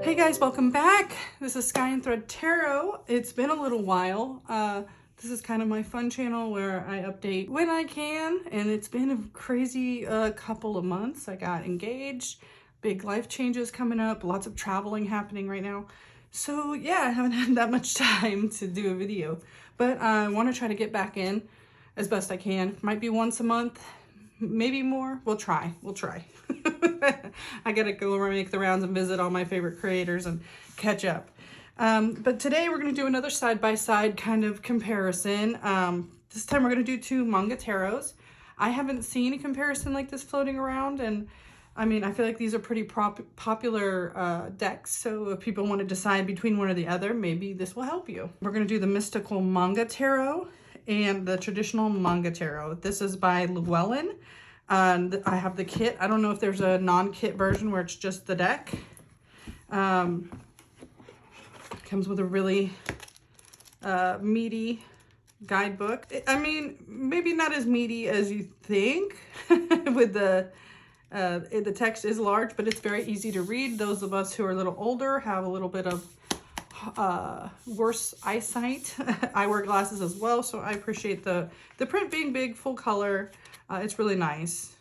Hey guys, welcome back. This is Sky and Thread Tarot. It's been a little while. This is kind of my fun channel where I update when I can, and it's been a crazy couple of months. I got engaged, big life changes coming up, lots of traveling happening right now. So yeah, I haven't had that much time to do a video, but I want to try to get back in as best I can. Might be once a month, maybe more. We'll try. I gotta go over and make the rounds and visit all my favorite creators and catch up. But today we're gonna do another side-by-side kind of comparison. This time we're gonna do two manga tarots. I haven't seen a comparison like this floating around, and I mean, I feel like these are pretty popular decks, so if people want to decide between one or the other, maybe this will help you. We're gonna do the mystical manga tarot and the traditional manga tarot. This is by Llewellyn. I have the kit. I don't know if there's a non-kit version where it's just the deck. Comes with a really meaty guidebook. I mean, maybe not as meaty as you think. With the text is large, but it's very easy to read. Those of us who are a little older have a little bit of worse eyesight. I wear glasses as well, so I appreciate the print being big, full color. It's really nice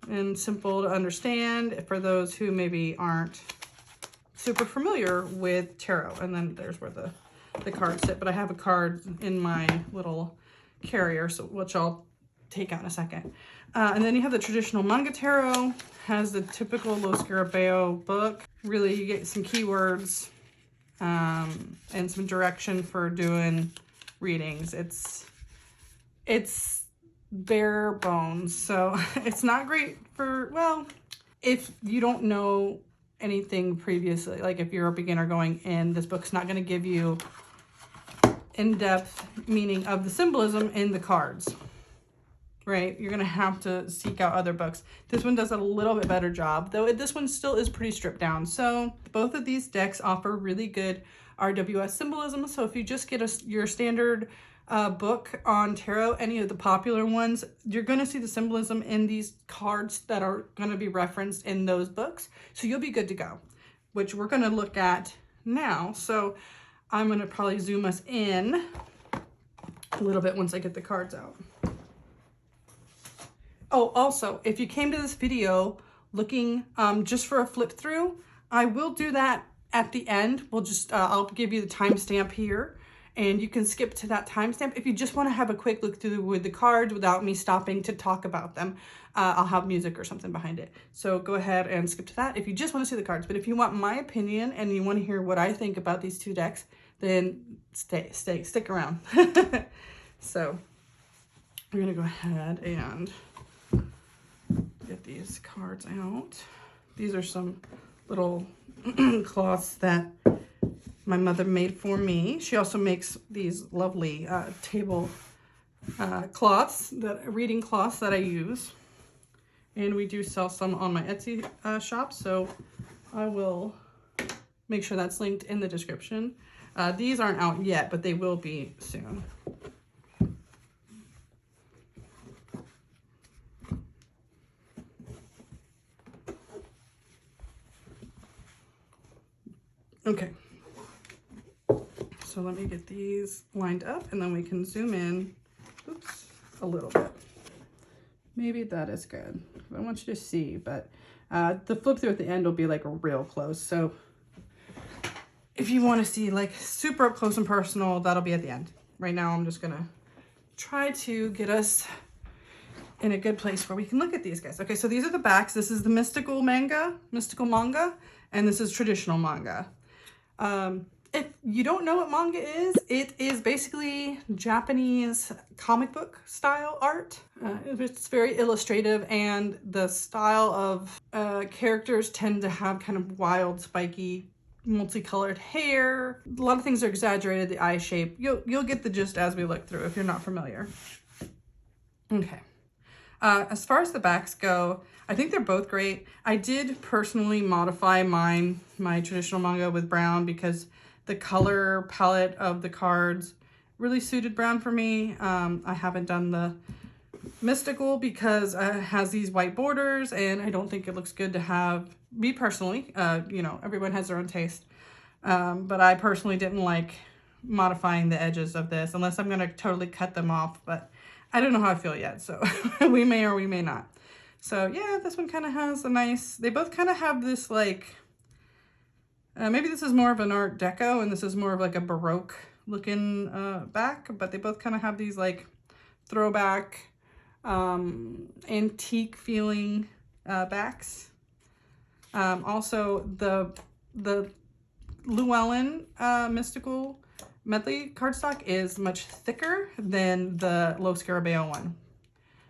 and simple to understand for those who maybe aren't super familiar with tarot. And then there's where the cards sit, but I have a card in my little carrier, so which I'll take out in a second. And then you have the traditional manga tarot. Has the typical Lo Scarabeo book. Really, you get some keywords and some direction for doing readings. It's bare bones, so it's not great for, well, if you don't know anything previously. Like if you're a beginner going in, this book's not going to give you in-depth meaning of the symbolism in the cards, right? You're going to have to seek out other books. This one does a little bit better job, though this one still is pretty stripped down. So both of these decks offer really good RWS symbolism. So if you just get your standard book on tarot, any of the popular ones, you're going to see the symbolism in these cards that are going to be referenced in those books. So you'll be good to go, which we're going to look at now. So I'm going to probably zoom us in a little bit once I get the cards out. Oh, also, if you came to this video looking just for a flip through, I will do that at the end. We'll just, I'll give you the timestamp here, and you can skip to that timestamp. If you just want to have a quick look through with the cards without me stopping to talk about them, I'll have music or something behind it. So go ahead and skip to that if you just want to see the cards. But if you want my opinion and you want to hear what I think about these two decks, then stick around. So we're going to go ahead and get these cards out. These are some little cloths that my mother made for me. She also makes these lovely table cloths, reading cloths that I use. And we do sell some on my Etsy shop, so I will make sure that's linked in the description. These aren't out yet, but they will be soon. Okay, so let me get these lined up and then we can zoom in, oops, a little bit. Maybe that is good. I want you to see, but the flip through at the end will be like real close. So if you want to see like super up close and personal, that'll be at the end. Right now, I'm just gonna try to get us in a good place where we can look at these guys. Okay, so these are the backs. This is the mystical manga, and this is traditional manga. If you don't know what manga is, it is basically Japanese comic book style art. It's very illustrative, and the style of characters tend to have kind of wild, spiky, multicolored hair. A lot of things are exaggerated, the eye shape. You'll get the gist as we look through if you're not familiar. Okay. As far as the backs go, I think they're both great. I did personally modify my traditional manga with brown because the color palette of the cards really suited brown for me. I haven't done the Mystical because it has these white borders, and I don't think it looks good to have, me personally, you know, everyone has their own taste. But I personally didn't like modifying the edges of this unless I'm going to totally cut them off, but I don't know how I feel yet, so we may or we may not. So yeah, this one kind of has a nice, they both kind of have this like, maybe this is more of an Art Deco and this is more of like a Baroque looking back, but they both kind of have these like throwback, antique feeling backs. Also the Llewellyn Mystical Medley cardstock is much thicker than the Lo Scarabeo one,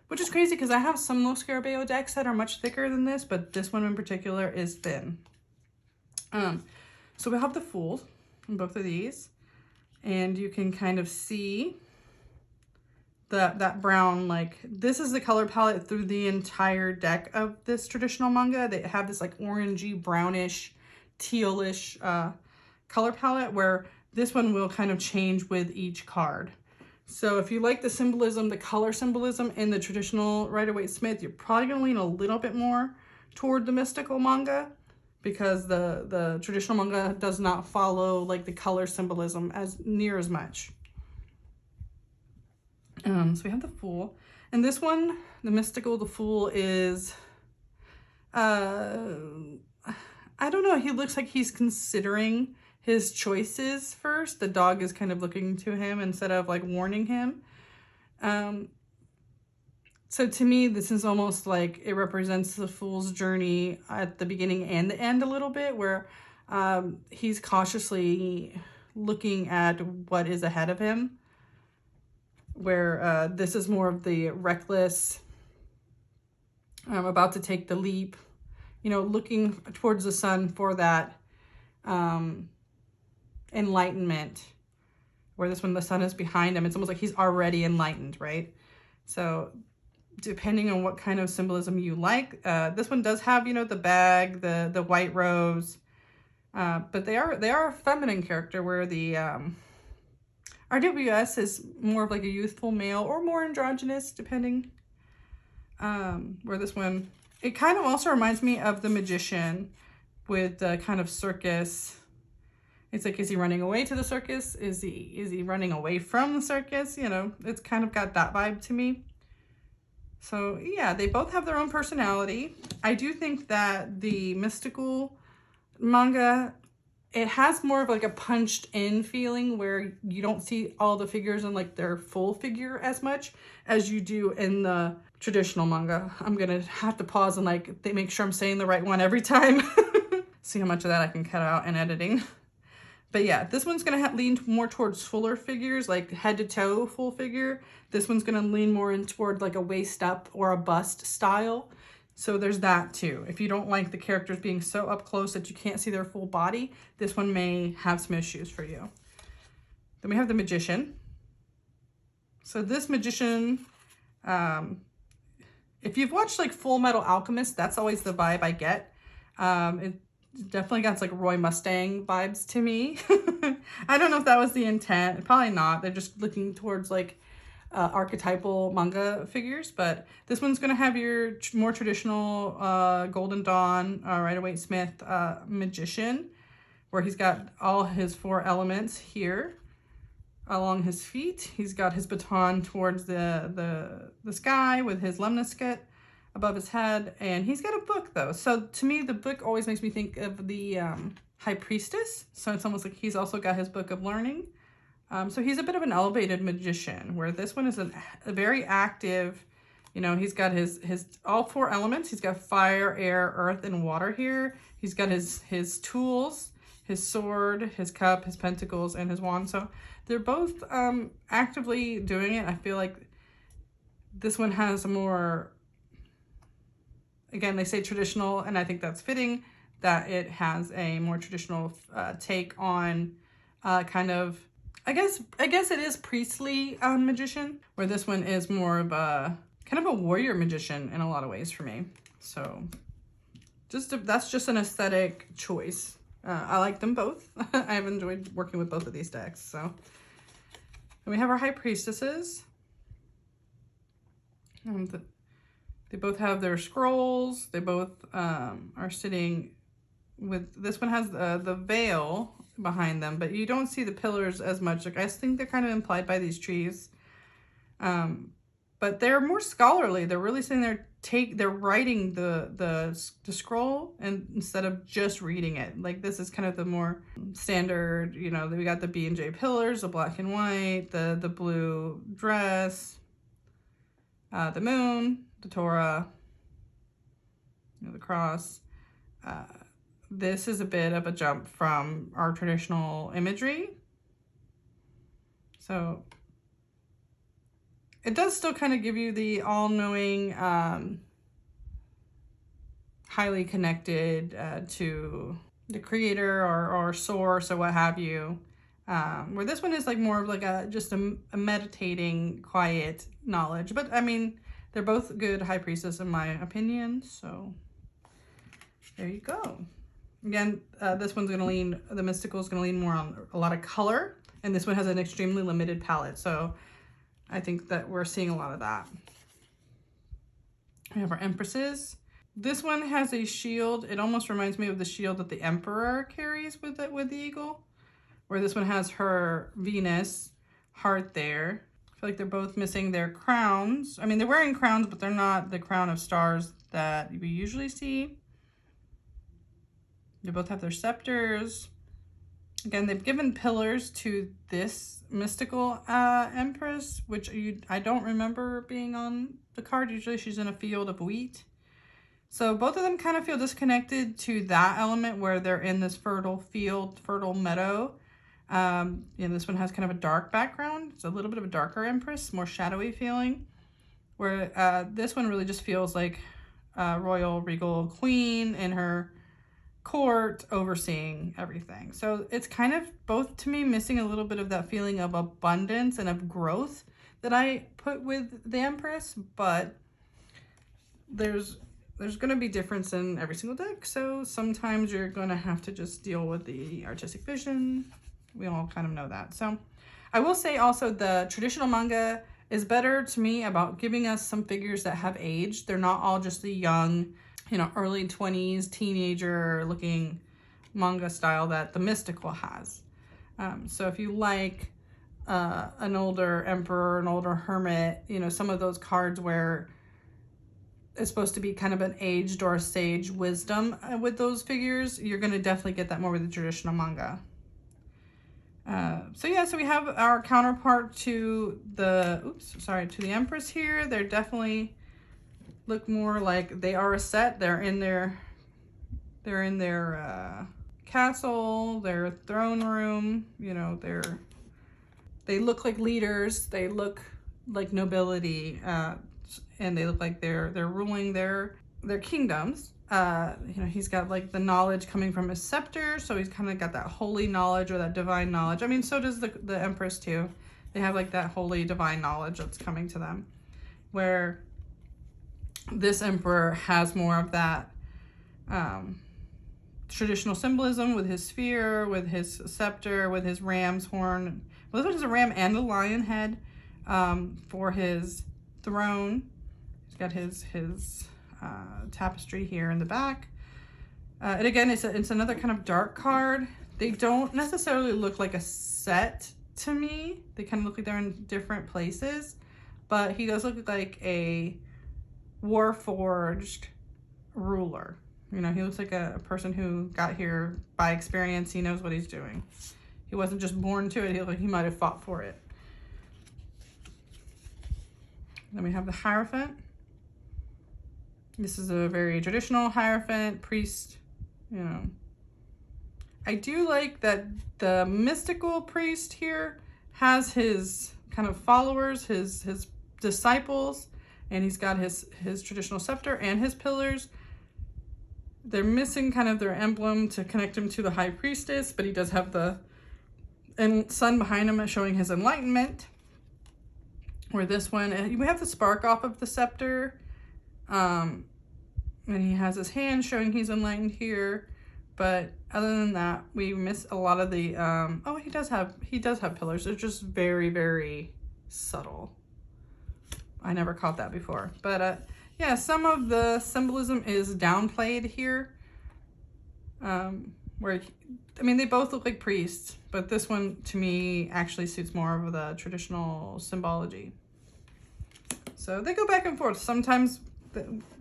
which is crazy because I have some Lo Scarabeo decks that are much thicker than this, but this one in particular is thin. So we have the Fool in both of these, and you can kind of see that brown, like this is the color palette through the entire deck of this traditional manga. They have this like orangey, brownish, tealish color palette, where this one will kind of change with each card. So if you like the symbolism, the color symbolism in the traditional Rider-Waite-Smith, you're probably going to lean a little bit more toward the mystical manga, because the traditional manga does not follow like the color symbolism as near as much. So we have the Fool, and this one, the mystical, the Fool is, I don't know, he looks like he's considering his choices first. The dog is kind of looking to him instead of like warning him. So to me, this is almost like it represents the Fool's journey at the beginning and the end a little bit, where he's cautiously looking at what is ahead of him, where this is more of the reckless, about to take the leap, you know, looking towards the sun for that enlightenment, where this one, the sun is behind him. It's almost like he's already enlightened, right? So depending on what kind of symbolism you like, this one does have, you know, the bag, the white rose, but they are a feminine character, where the RWS is more of like a youthful male or more androgynous, depending. Where this one, it kind of also reminds me of the Magician with the kind of circus. It's like, is he running away to the circus? Is he running away from the circus? You know, it's kind of got that vibe to me. So yeah, they both have their own personality. I do think that the mystical manga, it has more of like a punched in feeling, where you don't see all the figures in like their full figure as much as you do in the traditional manga. I'm gonna have to pause and like they make sure I'm saying the right one every time. See how much of that I can cut out in editing. But yeah, this one's gonna lean more towards fuller figures, like head to toe full figure. This one's gonna lean more in toward like a waist up or a bust style. So there's that too. If you don't like the characters being so up close that you can't see their full body, this one may have some issues for you. Then we have the Magician. So this Magician, if you've watched like Full Metal Alchemist, that's always the vibe I get. It definitely got like Roy Mustang vibes to me. I don't know if that was the intent. Probably not. They're just looking towards like archetypal manga figures, but this one's going to have your more traditional Golden Dawn Rider-Waite-Smith Magician, where he's got all his 4 elements here along his feet. He's got his baton towards the sky with his lemniscate above his head, and he's got a book though. So to me, the book always makes me think of the High Priestess. So it's almost like he's also got his book of learning. So he's a bit of an elevated magician, where this one is a very active, you know, he's got his all 4 elements. He's got fire, air, earth, and water here. He's got his tools, his sword, his cup, his pentacles, and his wand. So they're both actively doing it. I feel like this one has a more, again, they say traditional, and I think that's fitting, that it has a more traditional take on kind of, I guess it is priestly magician, where this one is more of a kind of a warrior magician in a lot of ways for me. So that's just an aesthetic choice. I like them both. I've enjoyed working with both of these decks. So and we have our High Priestesses. They both have their scrolls. They both are sitting with, this one has the veil behind them, but you don't see the pillars as much. Like, I think they're kind of implied by these trees. But they're more scholarly. They're really sitting there, they're writing the scroll, and instead of just reading it. Like, this is kind of the more standard, you know, we got the B&J pillars, the black and white, the blue dress, the moon, the Torah, you know, the cross. This is a bit of a jump from our traditional imagery. So it does still kind of give you the all-knowing, highly connected to the creator or source or what have you. Where this one is like more of like just a meditating, quiet knowledge. But I mean, they're both good high priestess in my opinion. So there you go. Again, this one's gonna lean, the mystical is gonna lean more on a lot of color, and this one has an extremely limited palette. So I think that we're seeing a lot of that. We have our empresses. This one has a shield. It almost reminds me of the shield that the emperor carries with the eagle, where this one has her Venus heart there. I feel like they're both missing their crowns. I mean, they're wearing crowns, but they're not the crown of stars that we usually see. They both have their scepters. Again, they've given pillars to this mystical empress, which I don't remember being on the card. Usually she's in a field of wheat. So both of them kind of feel disconnected to that element where they're in this fertile field, fertile meadow. You know, this one has kind of a dark background. It's a little bit of a darker empress, more shadowy feeling. Where this one really just feels like a royal, regal queen in her court overseeing everything. So it's kind of both, to me, missing a little bit of that feeling of abundance and of growth that I put with the Empress, but there's going to be difference in every single deck. So sometimes you're going to have to just deal with the artistic vision. We all kind of know that. So I will say also the traditional manga is better to me about giving us some figures that have aged. They're not all just the young, you know, early 20s, teenager looking manga style that the mystical has. So if you like an older emperor, an older hermit, you know, some of those cards where it's supposed to be kind of an aged or a sage wisdom with those figures, you're going to definitely get that more with the traditional manga. So yeah, so we have our counterpart to the, to the Empress here. They're definitely look more like they are a set. They're in their castle, their throne room, you know, they look like leaders, they look like nobility, and they look like they're ruling their kingdoms. You know, he's got like the knowledge coming from his scepter, so he's kind of got that holy knowledge or that divine knowledge. I mean, so does the Empress too. They have like that holy divine knowledge that's coming to them, where this emperor has more of that traditional symbolism with his spear, with his scepter, with his ram's horn. Well, this one is a ram and a lion head for his throne. He's got his tapestry here in the back. And again, it's another kind of dark card. They don't necessarily look like a set to me. They kind of look like they're in different places, but he does look like a warforged ruler. You know, he looks like a person who got here by experience. He knows what he's doing. He wasn't just born to it. He might have fought for it. Then we have the Hierophant. This is a very traditional Hierophant priest, you know. I do like that the mystical priest here has his kind of followers, his disciples, and he's got his traditional scepter and his pillars. They're missing kind of their emblem to connect him to the high priestess, but he does have the sun behind him showing his enlightenment. Where this one, we have the spark off of the scepter, and he has his hand showing he's enlightened here. But other than that, we miss a lot of the, oh, he does have pillars. They're just very, very subtle. I never caught that before. But yeah, some of the symbolism is downplayed here. Where, I mean, they both look like priests, but this one to me actually suits more of the traditional symbology. So they go back and forth. Sometimes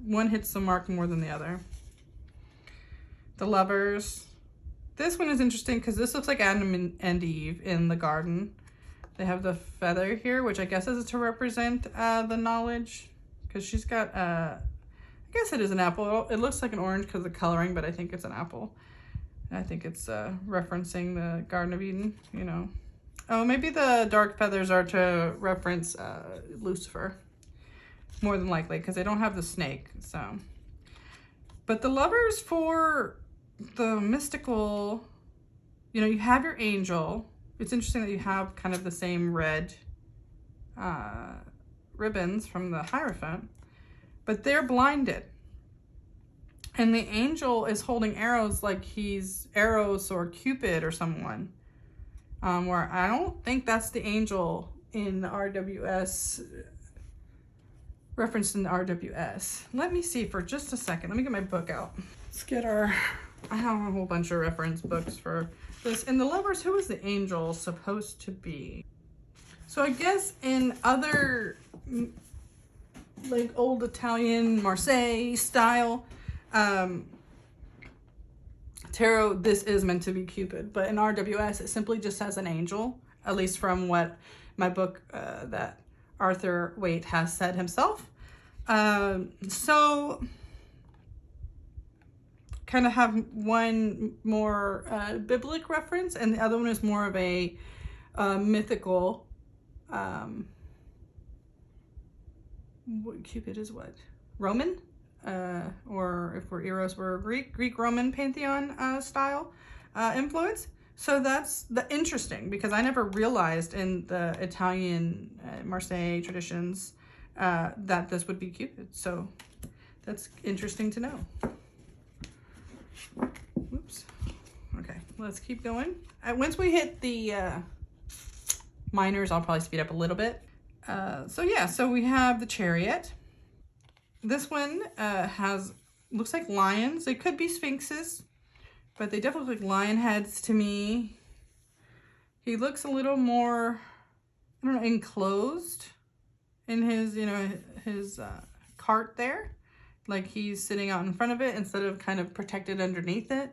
one hits the mark more than the other. The lovers. This one is interesting because this looks like Adam and Eve in the garden. They have the feather here, which I guess is to represent the knowledge, because she's got, I guess it is an apple. It looks like an orange because of the coloring, but I think it's an apple. I think it's referencing the Garden of Eden, you know. Oh, maybe the dark feathers are to reference Lucifer, more than likely, because they don't have the snake, so. But the lovers for the mystical, you know, you have your angel. It's interesting that you have kind of the same red ribbons from the Hierophant, but they're blinded. And the angel is holding arrows like he's Eros or Cupid or someone. Where I don't think that's the angel in the RWS, referenced in the RWS. Let me see for just a second. Let me get my book out. Let's get our, I have a whole bunch of reference books for this. In the lovers, who is the angel supposed to be? So I guess in other, like old Italian Marseille style, tarot, this is meant to be Cupid, but in RWS it simply just has an angel, at least from what my book that Arthur Waite has said himself. So kind of have one more biblical reference, and the other one is more of a mythical. Cupid is what? Roman? Or if we're Eros, we're Greek-Roman pantheon style influence. So that's interesting, because I never realized in the Italian Marseille traditions that this would be Cupid. So that's interesting to know. Oops. Okay, let's keep going. Once we hit the minors, I'll probably speed up a little bit. So yeah, so we have the Chariot. This one looks like lions. They could be sphinxes, but they definitely look like lion heads to me. He looks a little more, I don't know, enclosed in his, you know, his cart there. Like he's sitting out in front of it instead of kind of protected underneath it.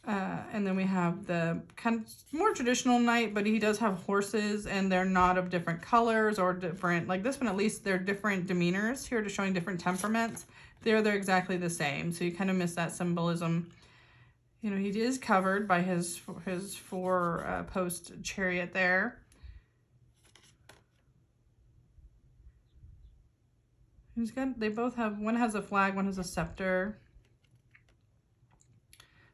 And then we have the kind of more traditional knight, but he does have horses, and they're not of different colors or different, like this one at least, they're different demeanors here to showing different temperaments. They're exactly the same, so you kind of miss that symbolism. You know, he is covered by his four post chariot there. They both have, one has a flag, one has a scepter.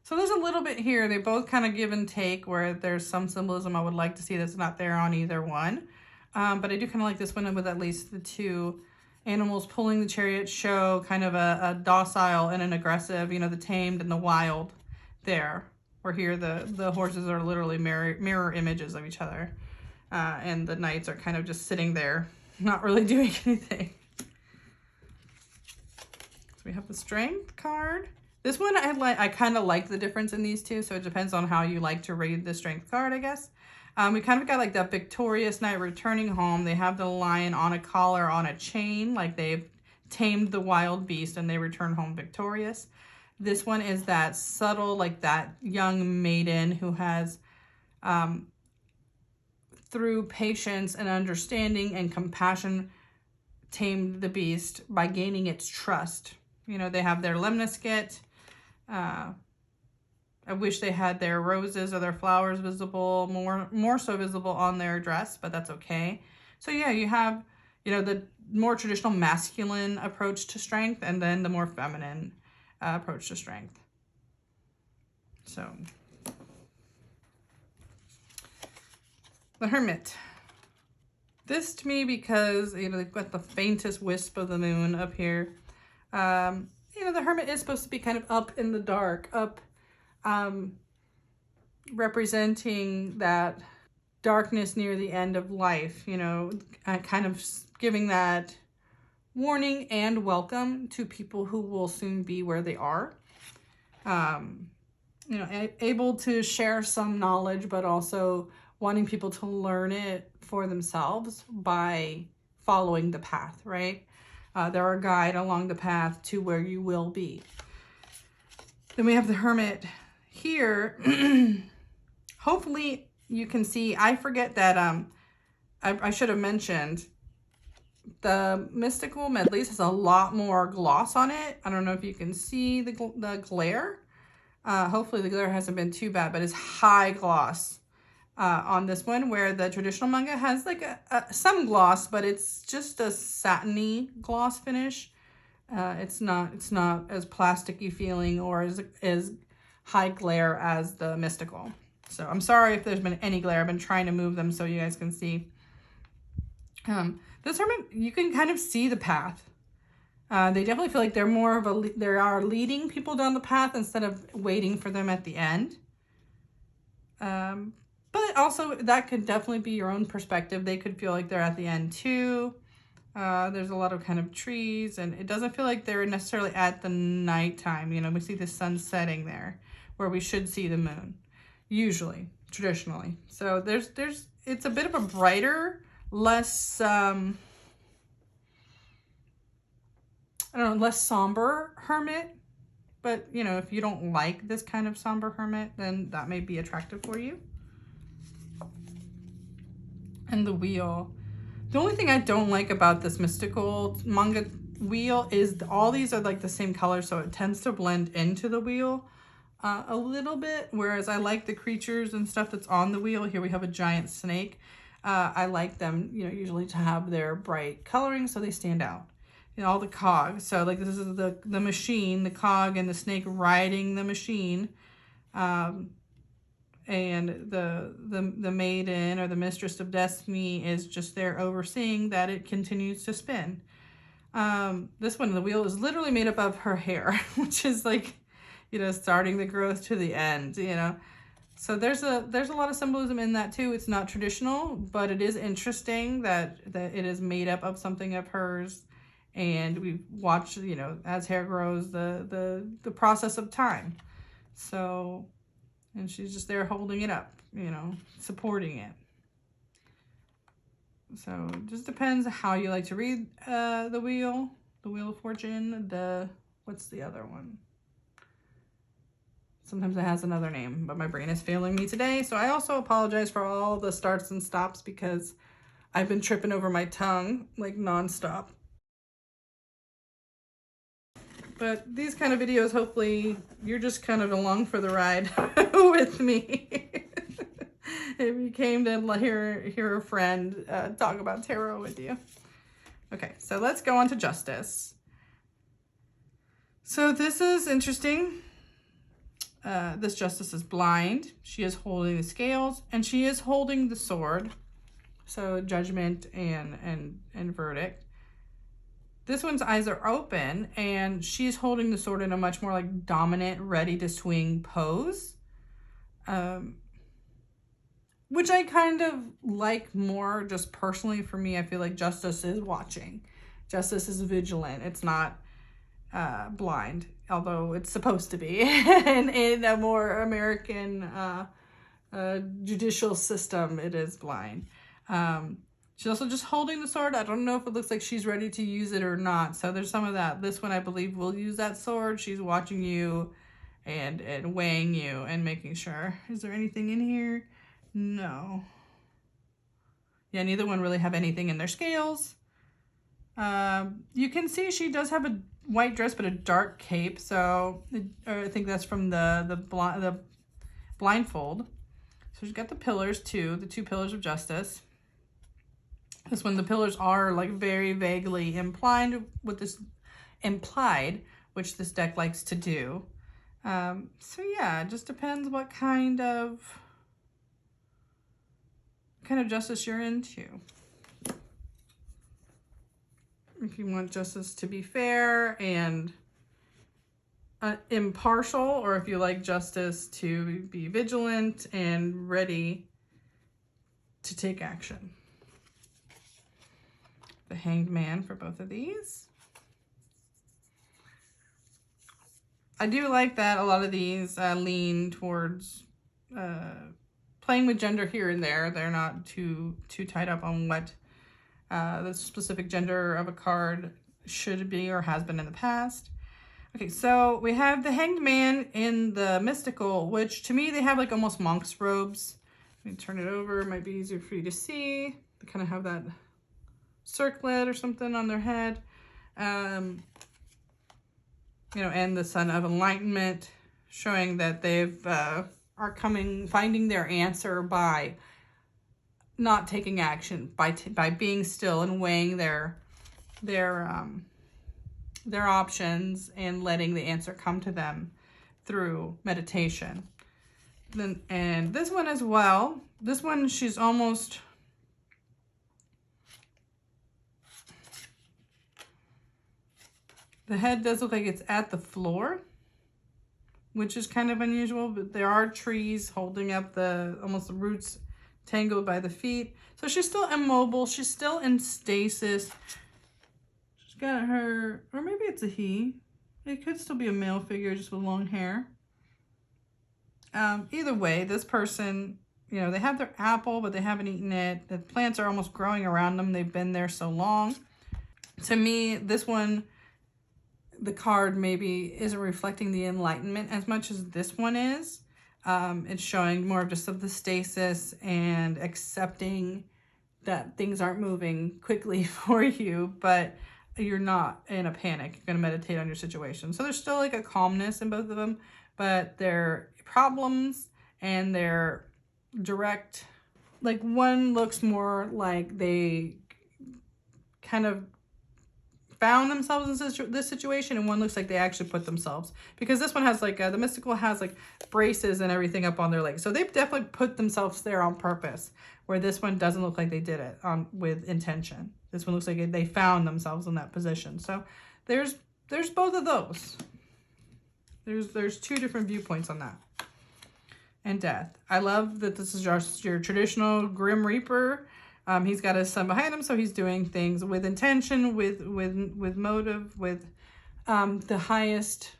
So there's a little bit here. They both kind of give and take, where there's some symbolism I would like to see that's not there on either one. But I do kind of like this one with at least the two animals pulling the chariot, show kind of a docile and an aggressive, you know, the tamed and the wild there. Where here the horses are literally mirror images of each other. And the knights are kind of just sitting there, not really doing anything. So we have the Strength card. This one, I kind of like the difference in these two, so it depends on how you like to read the Strength card, I guess. We kind of got like that victorious knight returning home. They have the lion on a collar, on a chain, like they've tamed the wild beast and they return home victorious. This one is that subtle, like that young maiden who has, through patience and understanding and compassion, tamed the beast by gaining its trust. You know, they have their lemniscate. I wish they had their roses or their flowers visible, more so visible on their dress, but that's okay. So yeah, you have, you know, the more traditional masculine approach to strength, and then the more feminine approach to strength. So the Hermit. This to me, because, you know, they've got the faintest wisp of the moon up here. You know, the Hermit is supposed to be kind of up in the dark, up, representing that darkness near the end of life, you know, kind of giving that warning and welcome to people who will soon be where they are. You know, able to share some knowledge, but also wanting people to learn it for themselves by following the path, right? They're a guide along the path to where you will be. Then we have the Hermit here. Hopefully you can see, I forget that I should have mentioned the Mystical Medleys has a lot more gloss on it. I don't know if you can see the glare. Hopefully the glare hasn't been too bad, but it's high gloss on this one, where the traditional manga has like some gloss, but it's just a satiny gloss finish. It's not as plasticky feeling or as high glare as the Mystical. So I'm sorry if there's been any glare. I've been trying to move them so you guys can see. This Hermit, you can kind of see the path. They definitely feel like they're more of they are leading people down the path instead of waiting for them at the end. But also that could definitely be your own perspective. They could feel like they're at the end too. There's a lot of kind of trees, and it doesn't feel like they're necessarily at the nighttime. You know, we see the sun setting there where we should see the moon, usually, traditionally. So it's a bit of a brighter, less, I don't know, less somber hermit. But, you know, if you don't like this kind of somber hermit, then that may be attractive for you. And the wheel. The only thing I don't like about this Mystical manga wheel is all these are like the same color, so it tends to blend into the wheel a little bit. Whereas I like the creatures and stuff that's on the wheel. Here we have a giant snake. I like them, you know, usually to have their bright coloring so they stand out. You know, all the cogs. So like this is the machine, the cog and the snake riding the machine. And the maiden or the mistress of destiny is just there overseeing that it continues to spin. This one, the wheel is literally made up of her hair, which is like, you know, starting the growth to the end, you know. So there's a lot of symbolism in that too. It's not traditional, but it is interesting that it is made up of something of hers. And we watch, you know, as hair grows, the process of time. So, and she's just there holding it up, you know, supporting it. So it just depends how you like to read the Wheel of Fortune. What's the other one? Sometimes it has another name, but my brain is failing me today. So I also apologize for all the starts and stops because I've been tripping over my tongue like nonstop. But these kind of videos, hopefully you're just kind of along for the ride with me. If you came to hear a friend talk about tarot with you. Okay, so let's go on to Justice. So this is interesting. This Justice is blind. She is holding the scales and she is holding the sword. So judgment and verdict. This one's eyes are open and she's holding the sword in a much more like dominant, ready to swing pose. Which I kind of like more just personally for me. I feel like Justice is watching. Justice is vigilant. It's not blind, although it's supposed to be in a more American judicial system, it is blind. She's also just holding the sword. I don't know if it looks like she's ready to use it or not. So there's some of that. This one, I believe, will use that sword. She's watching you and weighing you and making sure. Is there anything in here? No. Yeah, neither one really have anything in their scales. You can see she does have a white dress, but a dark cape. So I think that's from the blindfold. So she's got the pillars too, the 2 pillars of justice. This one, the pillars are like very vaguely implied, which this deck likes to do. So yeah, it just depends what kind of justice you're into. If you want justice to be fair and impartial, or if you like justice to be vigilant and ready to take action. the Hanged Man for both of these. I do like that a lot of these lean towards playing with gender here and there. They're not too tied up on what the specific gender of a card should be or has been in the past. Okay, so we have the Hanged Man in the mystical, which to me, they have like almost monk's robes. Let me turn it over. It might be easier for you to see. They kind of have that circlet or something on their head. You know, and the Sun of Enlightenment, showing that they've are finding their answer by not taking action, by being still and weighing their options and letting the answer come to them through meditation. Then, and this one as well. This one, she's almost... The head does look like it's at the floor, which is kind of unusual, but there are trees holding up almost the roots tangled by the feet. So she's still immobile. She's still in stasis. She's got her, or maybe it's a he. It could still be a male figure just with long hair. Either way, this person, you know, they have their apple, but they haven't eaten it. The plants are almost growing around them. They've been there so long. To me, this one, the card maybe isn't reflecting the enlightenment as much as this one is. It's showing more of just of the stasis and accepting that things aren't moving quickly for you, but you're not in a panic. You're going to meditate on your situation. So there's still like a calmness in both of them, but their problems and their direct, like one looks more like they kind of found themselves in this situation, and one looks like they actually put themselves, because this one has like the mystical has like braces and everything up on their legs, so they've definitely put themselves there on purpose, where this one doesn't look like they did it with intention. This one looks like they found themselves in that position. So there's both of those. There's two different viewpoints on that. And death. I love that this is just your traditional Grim Reaper. He's got his son behind him, so he's doing things with intention, with motive, with the highest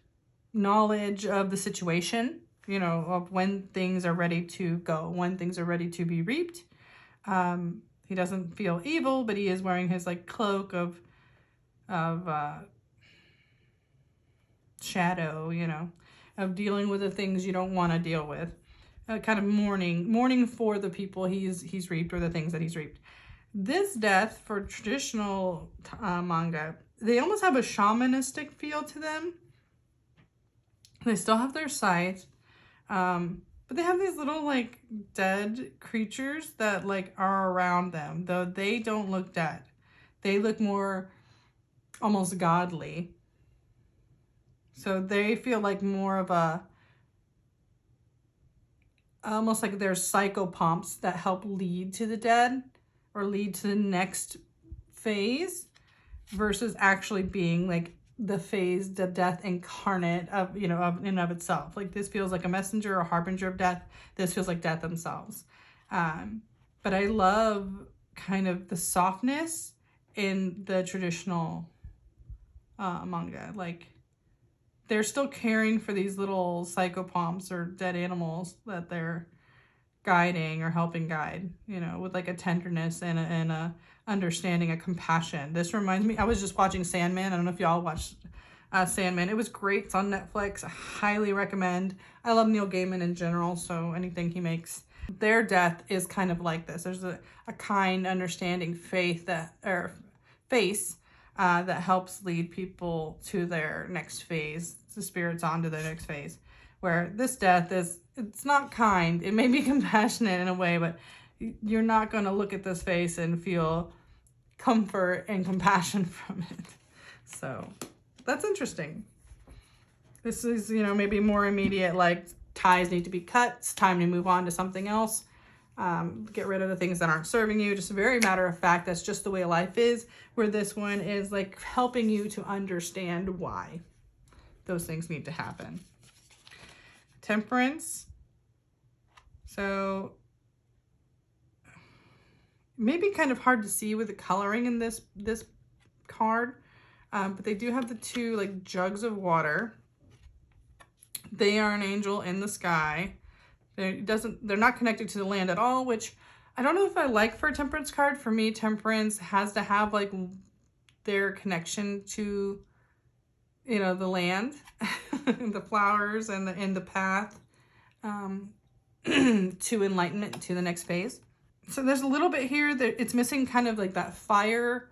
knowledge of the situation, you know, of when things are ready to go, when things are ready to be reaped. He doesn't feel evil, but he is wearing his like cloak of shadow, you know, of dealing with the things you don't want to deal with. Kind of mourning for the people he's reaped, or the things that he's reaped. This death for traditional manga, they almost have a shamanistic feel to them. They still have their sight, but they have these little like dead creatures that like are around them, though they don't look dead. They look more almost godly. So they feel like more of a, almost like there's psychopomps that help lead to the dead or lead to the next phase, versus actually being like the phase, the death incarnate of, you know, of in and of itself. Like this feels like a messenger or harbinger of death. This feels like death themselves. But I love kind of the softness in the traditional manga. Like they're still caring for these little psychopomps or dead animals that they're guiding or helping guide, you know, with like a tenderness and a understanding, a compassion. This reminds me, I was just watching Sandman. I don't know if y'all watched Sandman. It was great. It's on Netflix. I highly recommend. I love Neil Gaiman in general, so anything he makes. Their death is kind of like this. There's a kind, understanding face that helps lead people to their next phase, the spirits onto their next phase. Where this death is, it's not kind. It may be compassionate in a way, but you're not going to look at this face and feel comfort and compassion from it. So that's interesting. This is, you know, maybe more immediate, like ties need to be cut. It's time to move on to something else. Get rid of the things that aren't serving you. Just a very matter of fact, that's just the way life is. Where this one is like helping you to understand why those things need to happen. Temperance. So maybe kind of hard to see with the coloring in this card, but they do have the two like jugs of water. They are an angel in the sky. They're not connected to the land at all, which I don't know if I like for a temperance card. For me, temperance has to have like their connection to, you know, the land, the flowers and the path to enlightenment, to the next phase. So there's a little bit here that it's missing kind of like that fire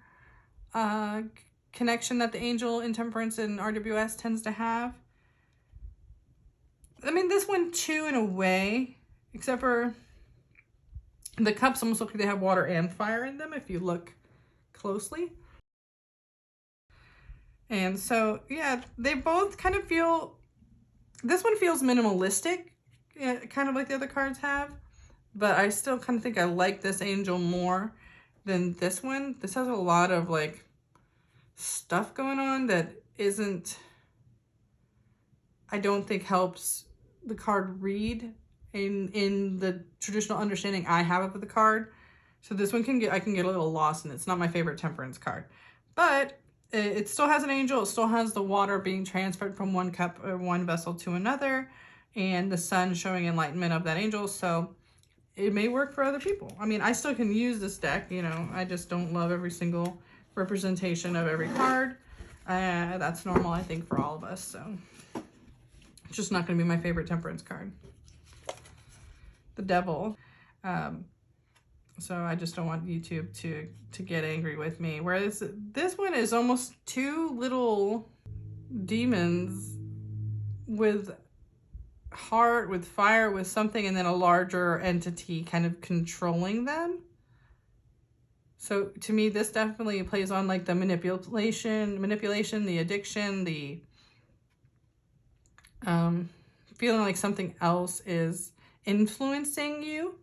connection that the angel in temperance and RWS tends to have. I mean, this one too, in a way, except for the cups almost look like they have water and fire in them if you look closely. And so, yeah, they both kind of feel, this one feels minimalistic, kind of like the other cards have, but I still kind of think I like this angel more than this one. This has a lot of like stuff going on that isn't, I don't think helps the card read in the traditional understanding I have of the card. So this one I can get a little lost in it. It's not my favorite temperance card, but it still has an angel. It still has the water being transferred from one cup or one vessel to another, and the sun showing enlightenment of that angel. So it may work for other people. I mean, I still can use this deck, you know, I just don't love every single representation of every card. That's normal, I think, for all of us. So it's just not going to be my favorite temperance card. The Devil. So I just don't want YouTube to get angry with me. Whereas this one is almost two little demons with heart, with fire, with something, and then a larger entity kind of controlling them. So to me, this definitely plays on like the manipulation, the addiction, the feeling like something else is influencing you,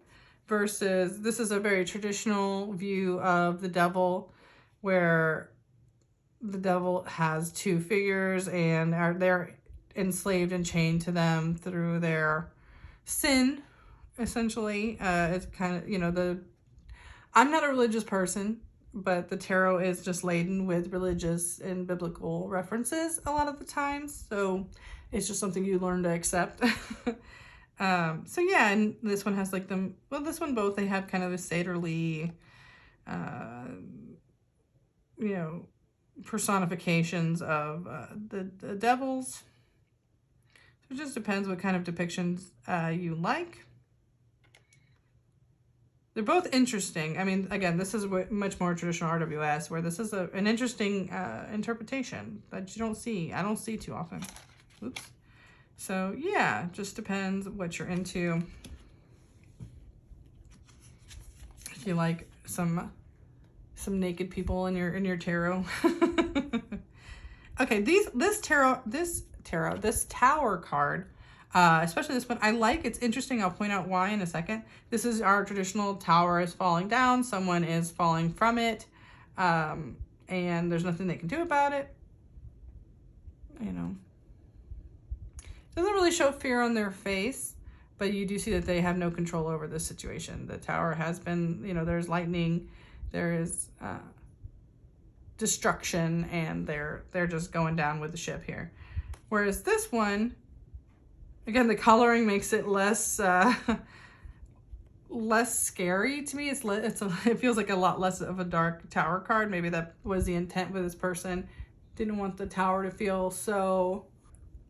versus this is a very traditional view of the devil, where the devil has two figures and they're enslaved and chained to them through their sin, essentially. It's kind of, you know, I'm not a religious person, but the tarot is just laden with religious and biblical references a lot of the times, so it's just something you learn to accept. So yeah, and this one has like this one both, they have kind of a satyrly, you know, personifications of the devils. So it just depends what kind of depictions you like. They're both interesting. I mean, again, this is much more traditional RWS, where this is an interesting interpretation that you don't see. I don't see too often. Oops. So yeah, just depends what you're into. If you like some naked people in your tarot. Okay, this tower card, especially this one, I like. It's interesting. I'll point out why in a second. This is our traditional tower is falling down. Someone is falling from it, and there's nothing they can do about it. You know. Doesn't really show fear on their face, but you do see that they have no control over this situation. The tower has been, you know, there's lightning, there is destruction, and they're just going down with the ship here. Whereas this one, again, the coloring makes it less less scary to me. It feels like a lot less of a dark tower card. Maybe that was the intent with this person. Didn't want the tower to feel so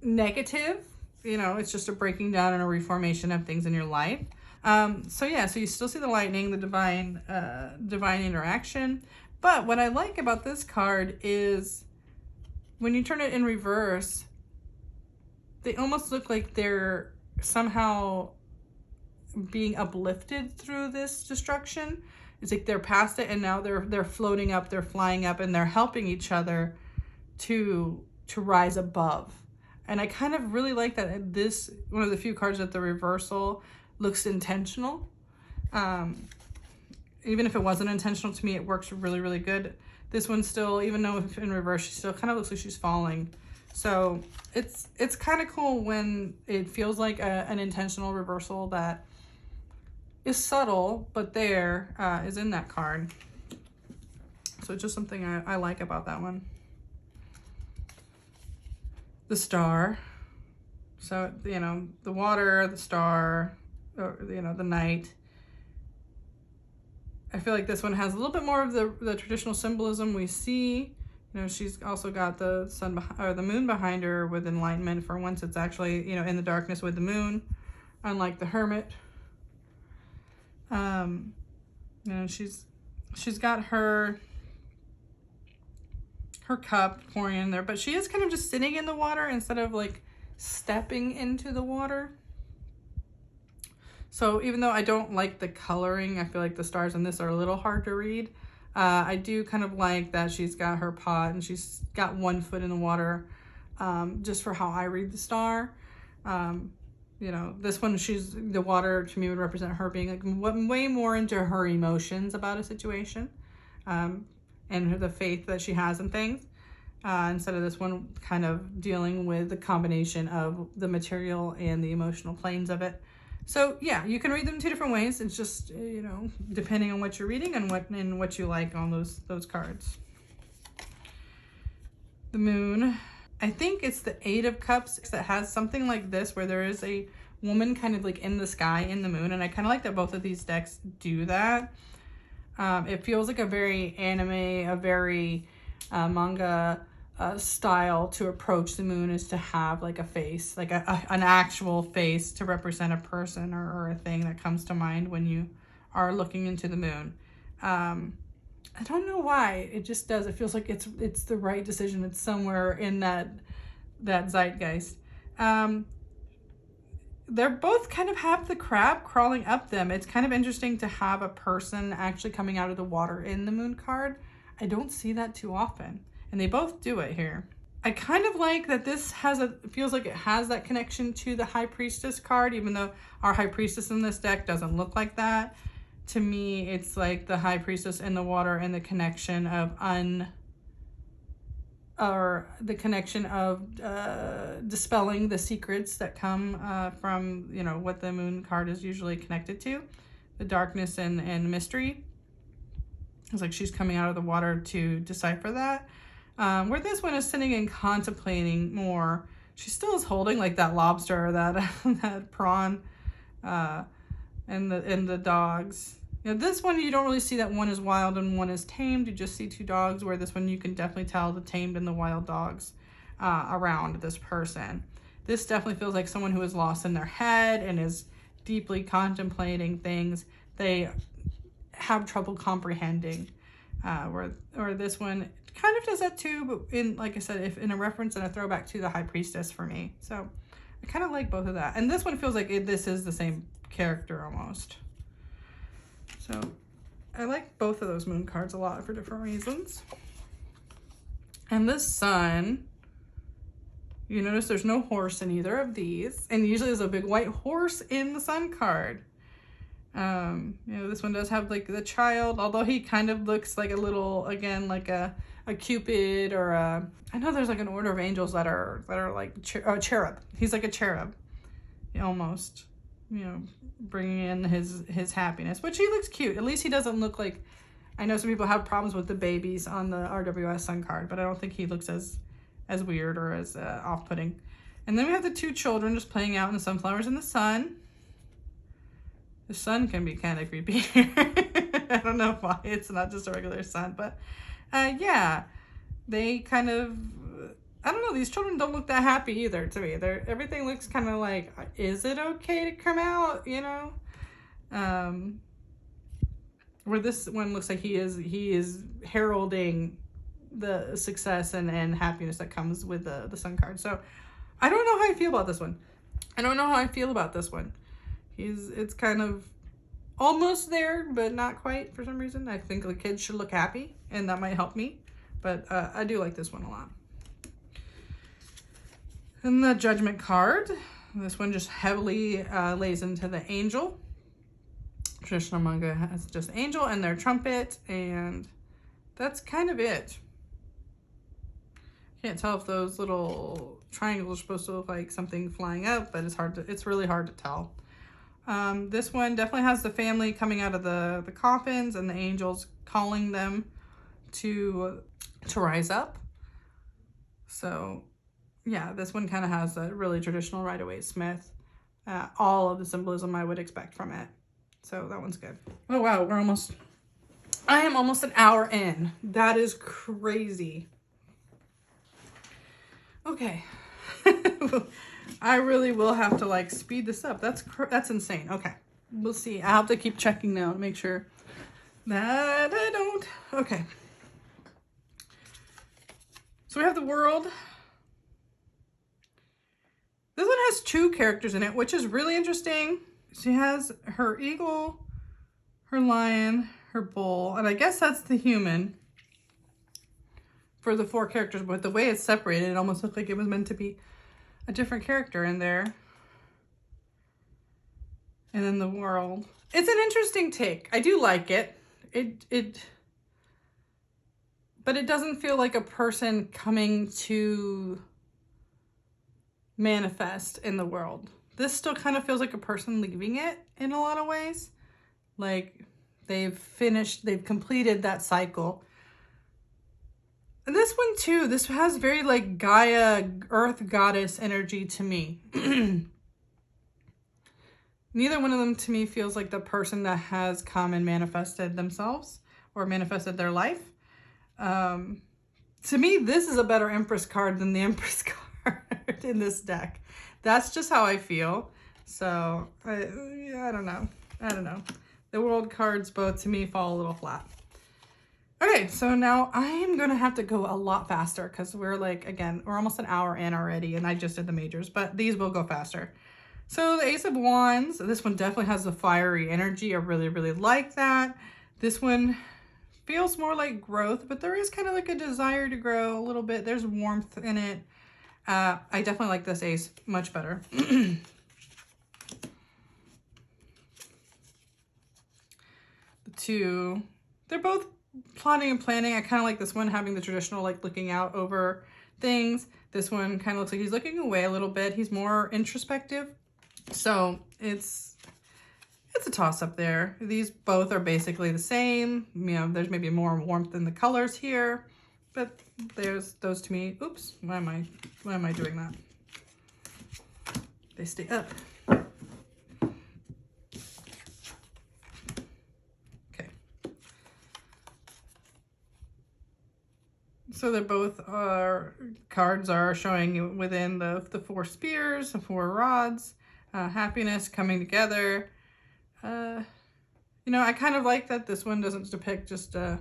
negative. You know, it's just a breaking down and a reformation of things in your life. So yeah, so you still see the lightning, the divine interaction. But what I like about this card is when you turn it in reverse, they almost look like they're somehow being uplifted through this destruction. It's like they're past it and now they're floating up, they're flying up, and they're helping each other to rise above. And I kind of really like that this, one of the few cards that the reversal looks intentional. Even if it wasn't intentional, to me, it works really, really good. This one still, even though in reverse, she still kind of looks like she's falling. So it's kind of cool when it feels like an intentional reversal that is subtle, but there is in that card. So it's just something I like about that one. The star. So, you know, the water, the star, or, you know, the night. I feel like this one has a little bit more of the traditional symbolism we see. You know, she's also got the sun or the moon behind her with enlightenment. For once, it's actually, you know, in the darkness with the moon, unlike the hermit. You know, she's got her cup pouring in there, but she is kind of just sitting in the water instead of like stepping into the water. So even though I don't like the coloring, I feel like the stars in this are a little hard to read. I do kind of like that she's got her pot and she's got one foot in the water, just for how I read the star. You know, this one, the water to me would represent her being like way more into her emotions about a situation, and the faith that she has in things, instead of this one kind of dealing with the combination of the material and the emotional planes of it. So yeah, you can read them two different ways. It's just, you know, depending on what you're reading and what you like on those cards. The moon. I think it's the Eight of Cups that has something like this where there is a woman kind of like in the sky in the moon. And I kind of like that both of these decks do that. It feels like a very anime, a very manga style to approach the moon, is to have like a face, like an actual face to represent a person or a thing that comes to mind when you are looking into the moon. I don't know why, it just does. It feels like it's the right decision. It's somewhere in that zeitgeist. They're both kind of have the crab crawling up them. It's kind of interesting to have a person actually coming out of the water in the moon card. I don't see that too often, and they both do it here. I kind of like that this feels like it has that connection to the High Priestess card, even though our High Priestess in this deck doesn't look like that. To me, it's like the High Priestess in the water and the connection of dispelling the secrets that come from, you know, what the moon card is usually connected to, the darkness and mystery. It's like she's coming out of the water to decipher that. Where this one is sitting and contemplating more, she still is holding like that lobster or that prawn, and the dogs. You know, this one, you don't really see that one is wild and one is tamed. You just see two dogs, where this one you can definitely tell the tamed and the wild dogs around this person. This definitely feels like someone who is lost in their head and is deeply contemplating things they have trouble comprehending. Where this one kind of does that too, but in, like I said, if in a reference and a throwback to the High Priestess for me. So I kind of like both of that. And this one feels like this is the same character almost. So I like both of those moon cards a lot for different reasons. And this sun, you notice there's no horse in either of these. And usually there's a big white horse in the sun card. You know, this one does have like the child, although he kind of looks like a little, again, like a Cupid or I know there's like an order of angels that are like a cherub. He's like a cherub, almost, you know, bringing in his happiness, which he looks cute. At least he doesn't look like, I know some people have problems with the babies on the RWS sun card, but I don't think he looks as weird or as off-putting. And then we have the two children just playing out in the sunflowers in the sun. The sun can be kind of creepy. I don't know why it's not just a regular sun, but yeah, they kind of, I don't know, these children don't look that happy either to me. Everything looks kind of like, is it okay to come out, you know? Where this one looks like he is heralding the success and happiness that comes with the sun card. So I don't know how I feel about this one. It's kind of almost there, but not quite for some reason. I think the kids should look happy, and that might help me. But I do like this one a lot. And the Judgment card. This one just heavily lays into the angel. Traditional manga has just angel and their trumpet, and that's kind of it. Can't tell if those little triangles are supposed to look like something flying up, but it's really hard to tell. This one definitely has the family coming out of the coffins and the angels calling them to rise up. So yeah, this one kind of has a really traditional Rider-Waite-Smith. All of the symbolism I would expect from it. So that one's good. Oh wow, I am almost an hour in. That is crazy. Okay. I really will have to like speed this up. That's insane. Okay. We'll see. I'll have to keep checking now to make sure that I don't. Okay. So we have the world. This one has 2 characters in it, which is really interesting. She has her eagle, her lion, her bull, and I guess that's the human for the 4 characters, but the way it's separated, it almost looked like it was meant to be a different character in there. And then the world. It's an interesting take. I do like it. But it doesn't feel like a person coming to manifest in the world. This still kind of feels like a person leaving it in a lot of ways. Like they've completed that cycle. And this one too, this has very like Gaia, earth goddess energy to me. Neither one of them to me feels like the person that has come and manifested themselves or manifested their life. To me, this is a better Empress card than the Empress card in this deck. That's just how I feel. So, I don't know. I don't know. The world cards both to me fall a little flat. Okay, so now I am going to have to go a lot faster because we're like, again, we're almost an hour in already and I just did the majors, but these will go faster. So the Ace of Wands, this one definitely has the fiery energy. I really, really like that. This one feels more like growth, but there is kind of like a desire to grow a little bit. There's warmth in it. I definitely like this ace much better. The 2, they're both plotting and planning. I kind of like this one having the traditional like looking out over things. This one kind of looks like he's looking away a little bit. He's more introspective. So it's a toss up there. These both are basically the same. You know, there's maybe more warmth in the colors here, but there's those to me. Oops, why am I doing that? They stay up. Okay. So they're both cards are showing within the 4 spears, the 4 rods, happiness coming together. You know, I kind of like that this one doesn't depict just a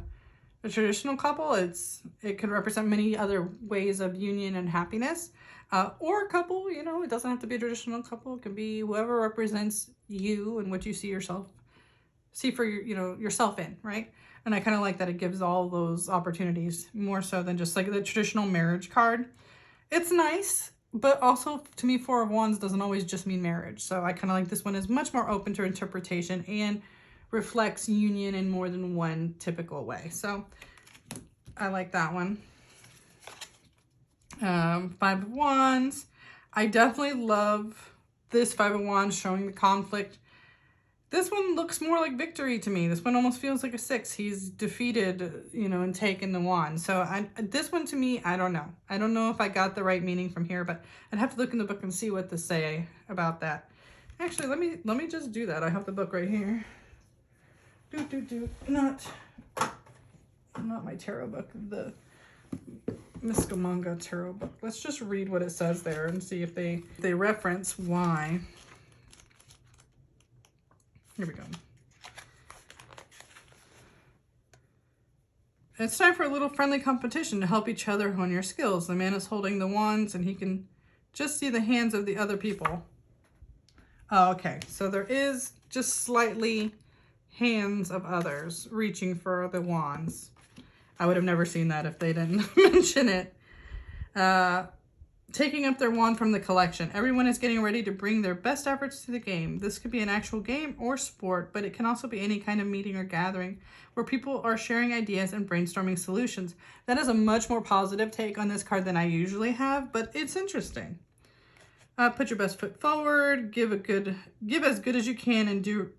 traditional couple. It could represent many other ways of union and happiness. Or a couple, you know, it doesn't have to be a traditional couple. It can be whoever represents you and what you see for yourself in, right? And I kind of like that it gives all those opportunities more so than just like the traditional marriage card. It's nice, but also to me, 4 of Wands doesn't always just mean marriage. So I kind of like this one is much more open to interpretation and reflects union in more than one typical way. So I like that one. 5 of Wands. I definitely love this 5 of Wands showing the conflict. This one looks more like victory to me. This one almost feels like a 6. He's defeated, you know, and taken the wand. So this one to me, I don't know. I don't know if I got the right meaning from here, but I'd have to look in the book and see what to say about that. Actually, let me just do that. I have the book right here. Not my tarot book, the Manga tarot book. Let's just read what it says there and see if they reference why. Here we go. It's time for a little friendly competition to help each other hone your skills. The man is holding the wands and he can just see the hands of the other people. Oh, okay. So there is just slightly hands of others reaching for the wands. I would have never seen that if they didn't mention it. Taking up their wand from the collection. Everyone is getting ready to bring their best efforts to the game. This could be an actual game or sport, but it can also be any kind of meeting or gathering where people are sharing ideas and brainstorming solutions. That is a much more positive take on this card than I usually have, but it's interesting. Put your best foot forward, give as good as you can, and do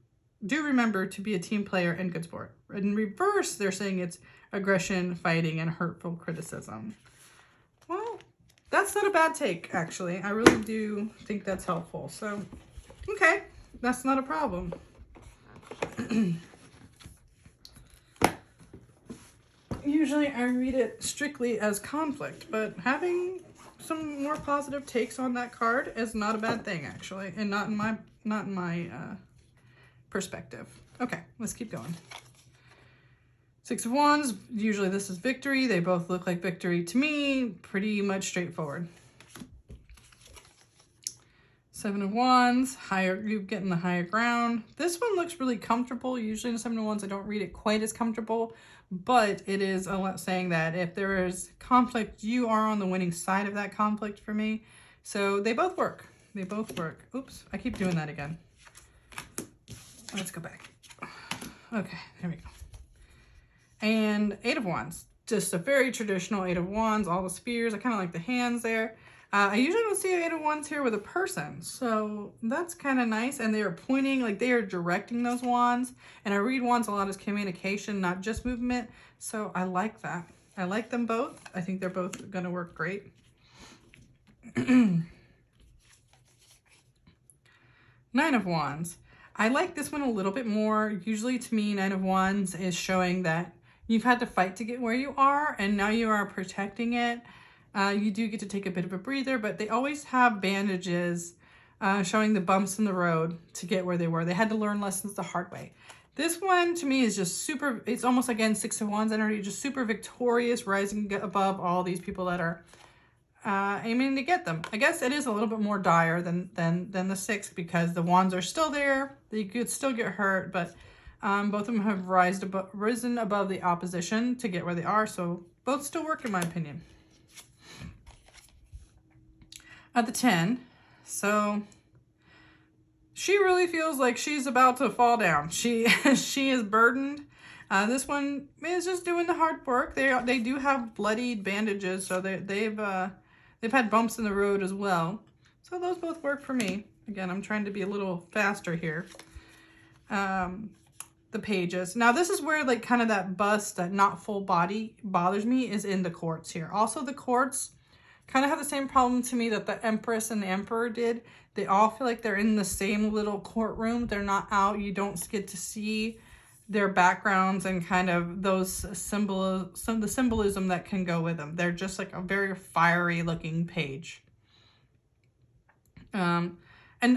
remember to be a team player and good sport. In reverse, they're saying it's aggression, fighting, and hurtful criticism. Well, that's not a bad take, actually. I really do think that's helpful. So, okay, that's not a problem. Usually I read it strictly as conflict, but having some more positive takes on that card is not a bad thing, actually, and not in my perspective. Okay, let's keep going. Six of Wands, usually this is victory. They both look like victory to me. Pretty much straightforward. Seven of Wands, you're getting the higher ground. This one looks really comfortable. Usually in the Seven of Wands, I don't read it quite as comfortable, but it is a lot saying that if there is conflict, you are on the winning side of that conflict for me. So they both work. They both work. Oops, I keep doing that again. Let's go back. Okay, there we go. And Eight of Wands, just a very traditional Eight of Wands, all the spheres. I kind of like the hands there. I usually don't see an Eight of Wands here with a person, so that's kind of nice. And they are pointing, like they are directing those wands. And I read wands a lot as communication, not just movement. So I like that. I like them both. I think they're both going to work great. Nine of Wands. I like this one a little bit more. Usually to me, Nine of Wands is showing that you've had to fight to get where you are, and now you are protecting it. You do get to take a bit of a breather, but they always have bandages showing the bumps in the road to get where they were. They had to learn lessons the hard way. This one to me is just super, it's almost again Six of Wands energy, just super victorious, rising above all these people that are aiming to get them. I guess it is a little bit more dire than the Six, because the wands are still there. They could still get hurt, but both of them have risen above the opposition to get where they are. So both still work in my opinion. At the 10, so she really feels like she's about to fall down. She is burdened. This one is just doing the hard work. They do have bloodied bandages, so they've had bumps in the road as well. So those both work for me. Again, I'm trying to be a little faster here. The pages. Now this is where like kind of that bust, that not full body bothers me, is in the courts here. Also the courts kind of have the same problem to me that the Empress and the Emperor did. They all feel like they're in the same little courtroom. They're not out. You don't get to see their backgrounds and kind of those the symbolism that can go with them. They're just like a very fiery looking page. And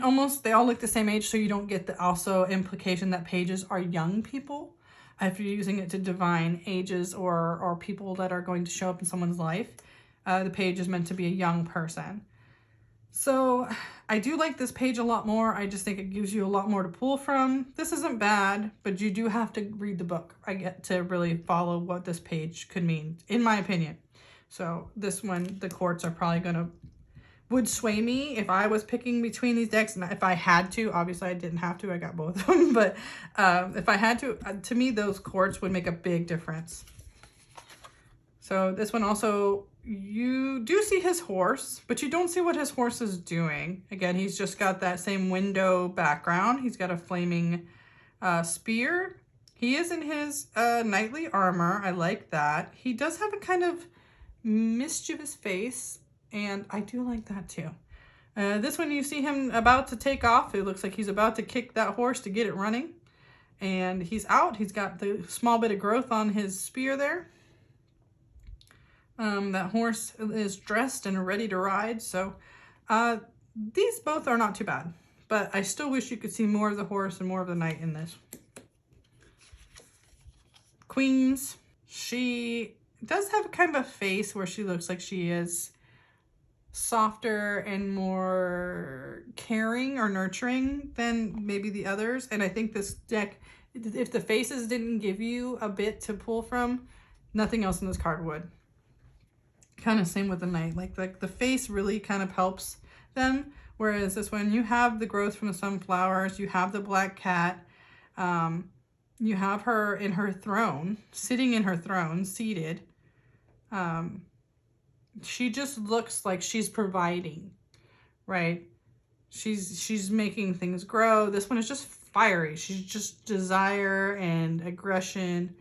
almost they all look the same age, so you don't get the also implication that pages are young people if you're using it to divine ages or people that are going to show up in someone's life. The page is meant to be a young person. So I do like this page a lot more. I just think it gives you a lot more to pull from. This isn't bad, but you do have to read the book, I get, to really follow what this page could mean, in my opinion. So this one, the courts are probably would sway me if I was picking between these decks. And if I had to, obviously I didn't have to, I got both of them. But if I had to me, those courts would make a big difference. So this one also, you do see his horse, but you don't see what his horse is doing. Again, he's just got that same window background. He's got a flaming spear. He is in his knightly armor. I like that. He does have a kind of mischievous face, and I do like that too. This one, you see him about to take off. It looks like he's about to kick that horse to get it running. And he's out. He's got the small bit of growth on his spear there. That horse is dressed and ready to ride. So these both are not too bad. But I still wish you could see more of the horse and more of the knight in this. Queens. She does have kind of a face where she looks like she is softer and more caring or nurturing than maybe the others. And I think this deck, if the faces didn't give you a bit to pull from, nothing else in this card would. Kind of same with the knight. Like the face really kind of helps them. Whereas this one, you have the growth from the sunflowers, you have the black cat, you have her in her throne, sitting in her throne, seated. She just looks like she's providing, right? She's making things grow. This one is just fiery. She's just desire and aggression.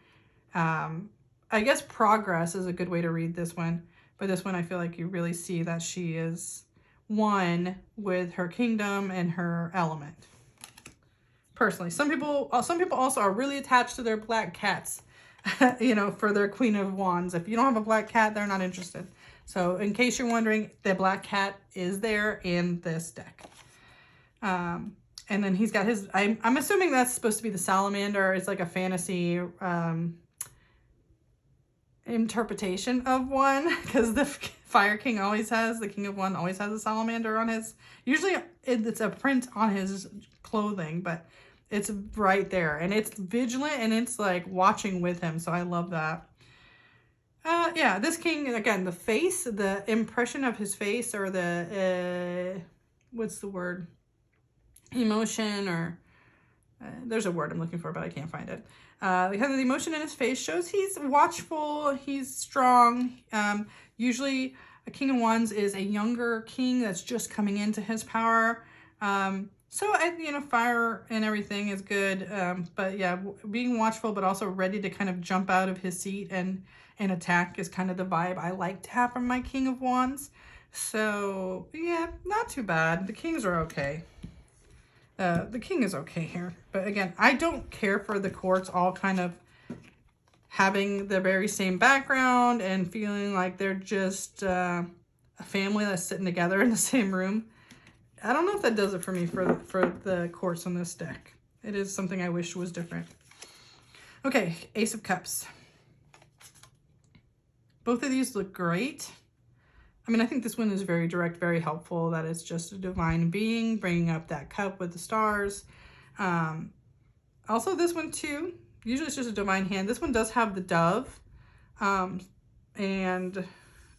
I guess progress is a good way to read this one. But this one, I feel like you really see that she is one with her kingdom and her element. Personally, some people also are really attached to their black cats, you know, for their Queen of Wands. If you don't have a black cat, they're not interested. So in case you're wondering, the black cat is there in this deck. And then he's got his, I'm assuming that's supposed to be the salamander. It's like a fantasy interpretation of one, because the Fire King always has, the King of One always has a salamander on his, usually it's a print on his clothing, but it's right there, and it's vigilant, and it's like watching with him, so I love that. Yeah, this king, again, the face, the impression of his face, or the, what's the word? Emotion, or there's a word I'm looking for, but I can't find it. Because the emotion in his face shows he's watchful, he's strong. Usually a King of Wands is a younger king that's just coming into his power. So, you know, fire and everything is good. But yeah, being watchful, but also ready to kind of jump out of his seat and attack is kind of the vibe I like to have from my King of Wands. So yeah, not too bad. The kings are okay. The king is okay here. But again, I don't care for the courts all kind of having the very same background and feeling like they're just a family that's sitting together in the same room. I don't know if that does it for me for the courts on this deck. It is something I wish was different. Okay, Ace of Cups. Both of these look great. I mean, I think this one is very direct, very helpful, that it's just a divine being bringing up that cup with the stars. Also, this one too, usually it's just a divine hand. This one does have the dove, and a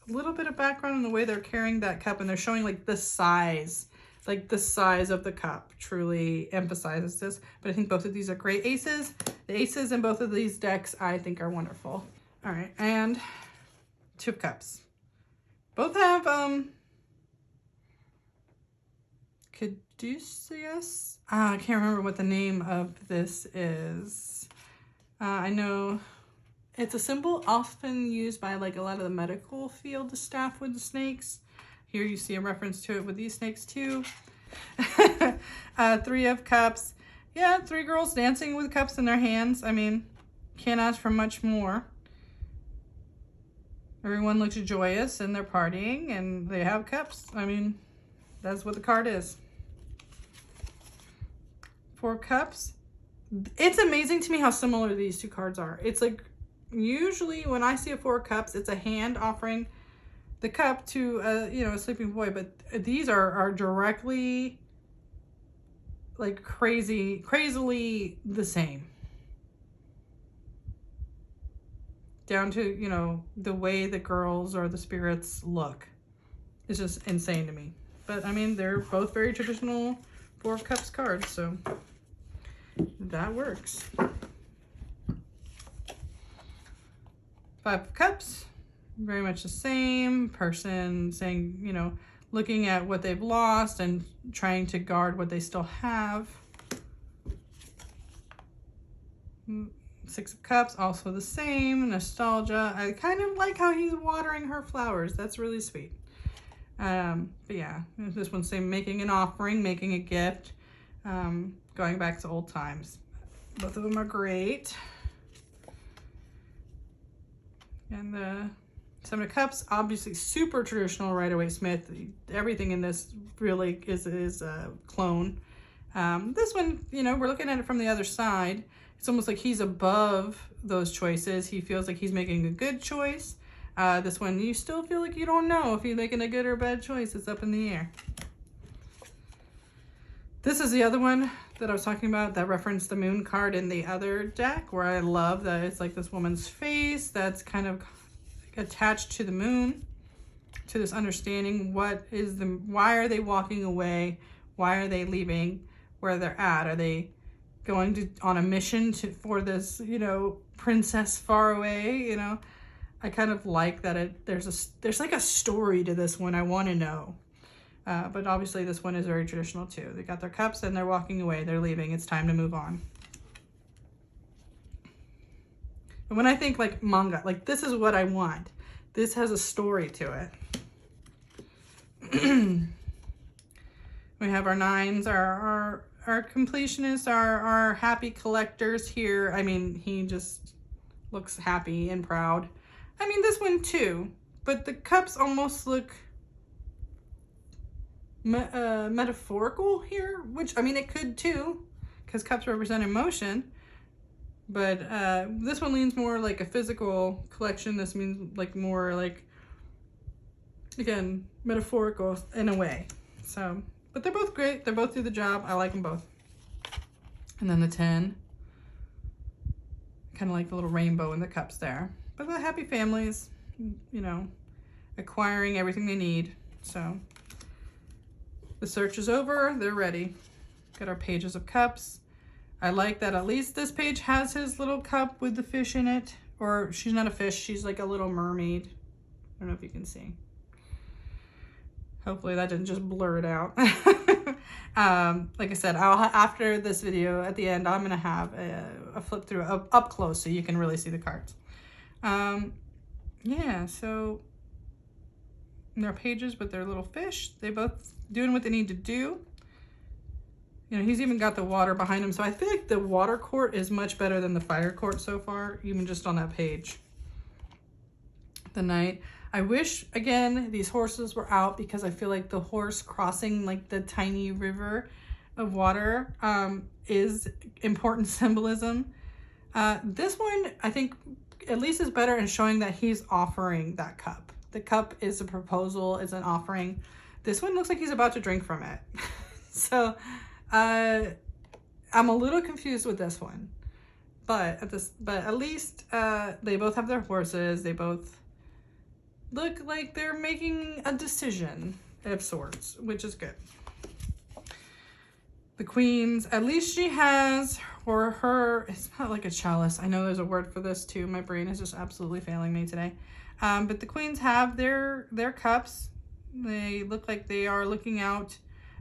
little bit of background in the way they're carrying that cup, and they're showing like the size of the cup truly emphasizes this. But I think both of these are great aces. The aces in both of these decks I think are wonderful. All right, and Two of Cups. Both have caduceus. I can't remember what the name of this is. I know it's a symbol often used by like a lot of the medical field, the staff with the snakes. Here you see a reference to it with these snakes too. Three of Cups. Yeah, three girls dancing with cups in their hands. I mean, can't ask for much more. Everyone looks joyous and they're partying and they have cups. I mean, that's what the card is. Four of Cups. It's amazing to me how similar these two cards are. It's like, usually when I see a Four of Cups, it's a hand offering the cup to a sleeping boy, but these are directly like crazily the same, down to the way the girls or the spirits look. It's just insane to me. But I mean, they're both very traditional Four of Cups cards, so that works. Five of Cups. Very much the same person saying, looking at what they've lost and trying to guard what they still have. Six of Cups, also the same, nostalgia. I kind of like how he's watering her flowers. That's really sweet. But yeah, this one's saying making an offering, making a gift, going back to old times. Both of them are great. And the Seven of Cups, obviously super traditional Rider-Waite-Smith. Everything in this really is a clone. This one, we're looking at it from the other side. It's almost like he's above those choices. He feels like he's making a good choice. This one, you still feel like you don't know if he's making a good or bad choice. It's up in the air. This is the other one that I was talking about that referenced the moon card in the other deck, where I love that it's like this woman's face that's kind of attached to the moon, to this understanding why are they walking away? Why are they leaving where they're at? Are they going on a mission for this, princess far away? I kind of like that there's like a story to this one. I want to know. But obviously this one is very traditional too. They got their cups and they're walking away. They're leaving. It's time to move on. And when I think like manga, like this is what I want. This has a story to it. We have our nines, our completionists, our happy collectors here. I mean, he just looks happy and proud. I mean, this one too, but the cups almost look metaphorical here, which, I mean, it could too, because cups represent emotion. But this one leans more like a physical collection. This means like more like, again, metaphorical in a way. So, but they're both great. They're both do the job. I like them both. And then the 10. Kind of like the little rainbow in the cups there. But the happy families, you know, acquiring everything they need. So the search is over. They're ready. Got our pages of cups. I like that at least this page has his little cup with the fish in it. Or she's not a fish, she's like a little mermaid. I don't know if you can see. Hopefully that didn't just blur it out. Like I said, after this video, at the end, I'm gonna have a flip through up close so you can really see the cards. Yeah, so their pages with their little fish, they both doing what they need to do. You know, he's even got the water behind him. So I feel like the water court is much better than the fire court so far, even just on that page. The knight. I wish, again, these horses were out because I feel like the horse crossing like the tiny river of water is important symbolism. This one, I think, at least is better in showing that he's offering that cup. The cup is a proposal, is an offering. This one looks like he's about to drink from it. So I'm a little confused with this one, but at least they both have their horses. They both look like they're making a decision of sorts, which is good. The queens, at least she has, or her, it's not like a chalice. I know there's a word for this too. My brain is just absolutely failing me today. But the queens have their cups. They look like they are looking out.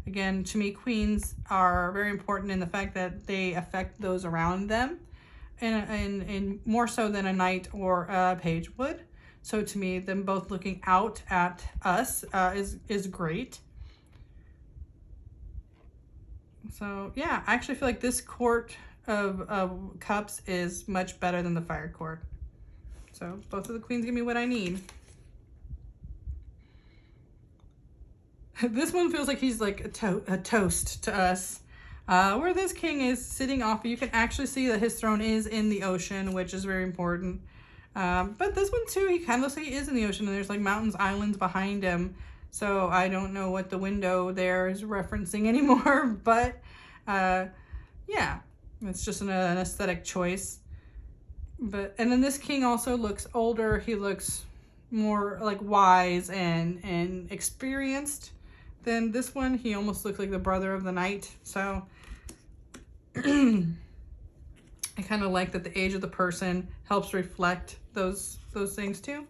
Again, to me, queens are very important in the fact that they affect those around them, and more so than a knight or a page would. So to me, them both looking out at us is great. So yeah, I actually feel like this court of cups is much better than the fire court. So both of the queens give me what I need. This one feels like he's like a toast to us. Where this king is sitting off, you can actually see that his throne is in the ocean, which is very important. But this one too, he kind of looks like he is in the ocean, and there's like mountains, islands behind him. So I don't know what the window there is referencing anymore, but yeah, it's just an aesthetic choice. And then this king also looks older. He looks more like wise and experienced than this one. He almost looks like the brother of the knight. So I kind of like that the age of the person helps reflect those things too.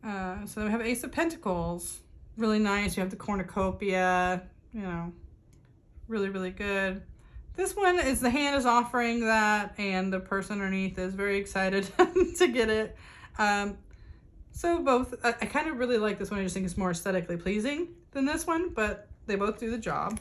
So we have Ace of Pentacles, really nice. You have the cornucopia, you know, really, really good. This one is the hand is offering that, and the person underneath is very excited to get it. So both, I kind of really like this one. I just think it's more aesthetically pleasing than this one, but they both do the job.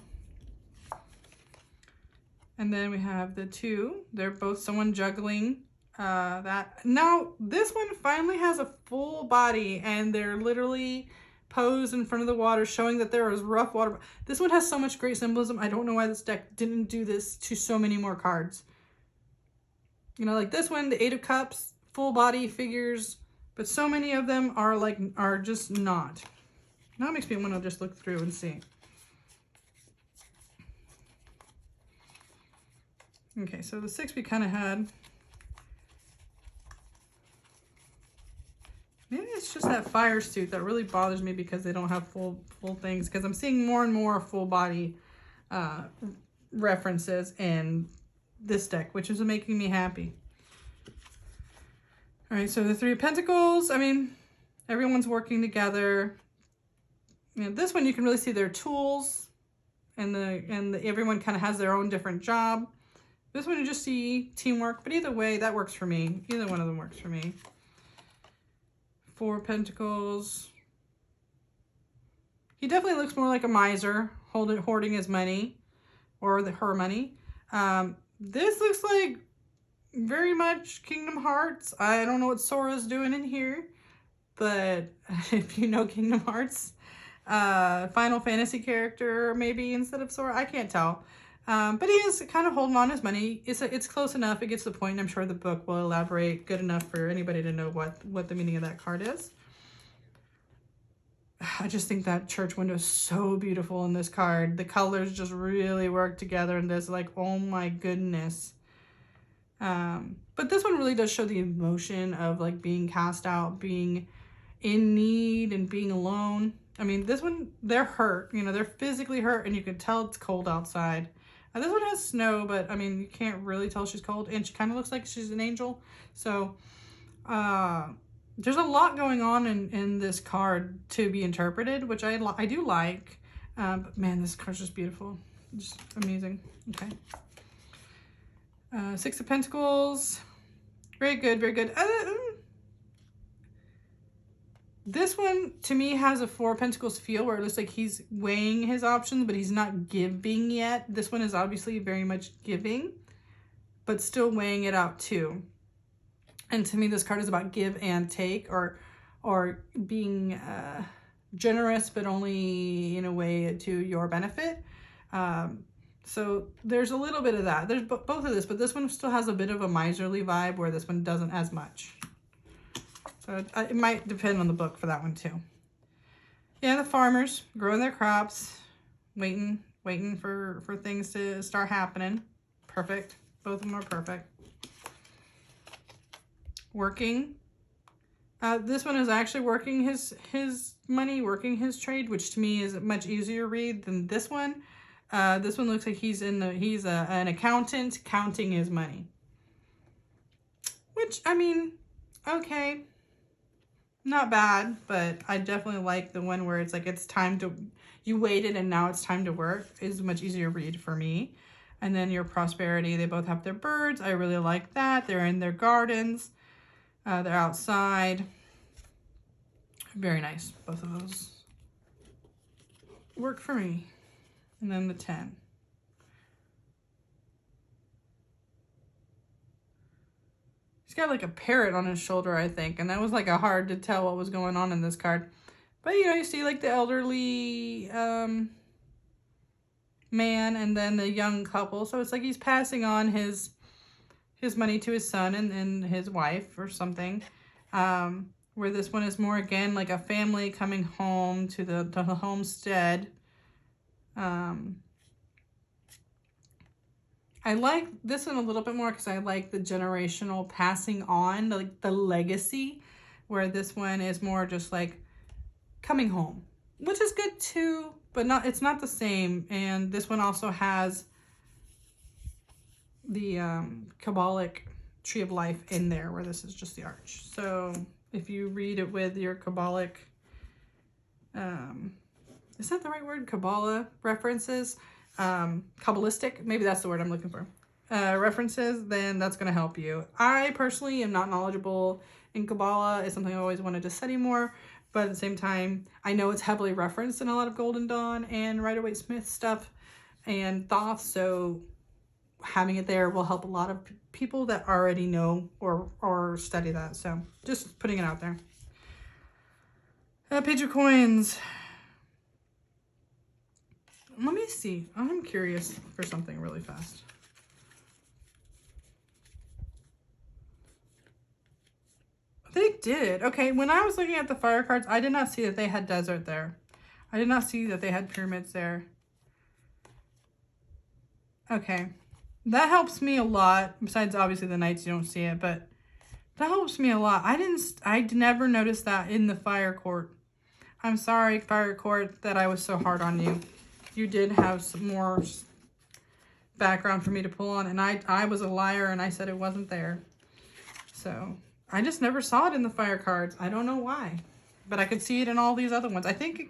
And then we have the two. They're both someone juggling that. Now, this one finally has a full body, and they're literally posed in front of the water, showing that there is rough water. This one has so much great symbolism. I don't know why this deck didn't do this to so many more cards. You know, like this one, the 8 of Cups, full body figures, but so many of them are just not. Now it makes me want to just look through and see. Okay, so the 6 we kind of had. Maybe it's just that fire suit that really bothers me because they don't have full things. Because I'm seeing more and more full body references in this deck, which is making me happy. All right, so the 3 of Pentacles. I mean, everyone's working together. You know, this one you can really see their tools, and everyone kind of has their own different job. This one you just see teamwork, but either way, that works for me. Either one of them works for me. Four of Pentacles. He definitely looks more like a miser, hoarding his money, or her money. This looks like very much Kingdom Hearts. I don't know what Sora's doing in here, but if you know Kingdom Hearts, Final Fantasy character maybe instead of Sora, I can't tell. But he is kind of holding on his money. It's close enough. It gets the point. I'm sure the book will elaborate good enough for anybody to know what the meaning of that card is. I just think that church window is so beautiful in this card. The colors just really work together in this, like, oh my goodness. But this one really does show the emotion of like being cast out, being in need, and being alone. I mean, this one, they're hurt, you know, they're physically hurt, and you can tell it's cold outside. This one has snow, but I mean, you can't really tell she's cold, and she kind of looks like she's an angel. So, there's a lot going on in this card to be interpreted, which I do like. But man, this card's just beautiful. Just amazing. Okay. Six of Pentacles. Very good, very good. This one, to me, has a Four of Pentacles feel where it looks like he's weighing his options, but he's not giving yet. This one is obviously very much giving, but still weighing it out too. And to me, this card is about give and take, or being generous, but only in a way to your benefit. So there's a little bit of that. There's both of this, but this one still has a bit of a miserly vibe where this one doesn't as much. So it might depend on the book for that one too. Yeah, the farmers growing their crops, waiting for things to start happening. Perfect. Both of them are perfect. Working. This one is actually working his money, working his trade, which to me is a much easier read than this one. This one looks like he's an accountant counting his money. Which, I mean, okay. Not bad, but I definitely like the one where it's like it's time to, you waited and now it's time to work is a much easier read for me. And then your prosperity, they both have their birds. I really like that. They're in their gardens. They're outside. Very nice. Both of those work for me. And then the 10. He's got like a parrot on his shoulder, I think. And that was like a hard to tell what was going on in this card. But you know, you see like the elderly man and then the young couple. So it's like he's passing on his money to his son and his wife or something. Where this one is more, again, like a family coming home to the homestead. I like this one a little bit more because I like the generational passing on, like the legacy, where this one is more just like coming home, which is good too, but it's not the same. And this one also has the Kabbalic Tree of Life in there, where this is just the arch. So if you read it with your Kabbalic, is that the right word? Kabbalah references, Kabbalistic, maybe that's the word I'm looking for, references, then that's going to help you. I personally am not knowledgeable in Kabbalah. It's something I always wanted to study more, but at the same time, I know it's heavily referenced in a lot of Golden Dawn and Rider-Waite-Smith stuff and Thoth, so having it there will help a lot of people that already know or study that. So just putting it out there. Page of Coins. Let me see. I'm curious for something really fast. They did. Okay, when I was looking at the fire cards, I did not see that they had desert there. I did not see that they had pyramids there. Okay. That helps me a lot. Besides, obviously, the nights you don't see it, but that helps me a lot. I never noticed that in the fire court. I'm sorry, fire court, that I was so hard on you. You did have some more background for me to pull on, and I was a liar and I said it wasn't there. So I just never saw it in the fire cards. I don't know why, but I could see it in all these other ones. I think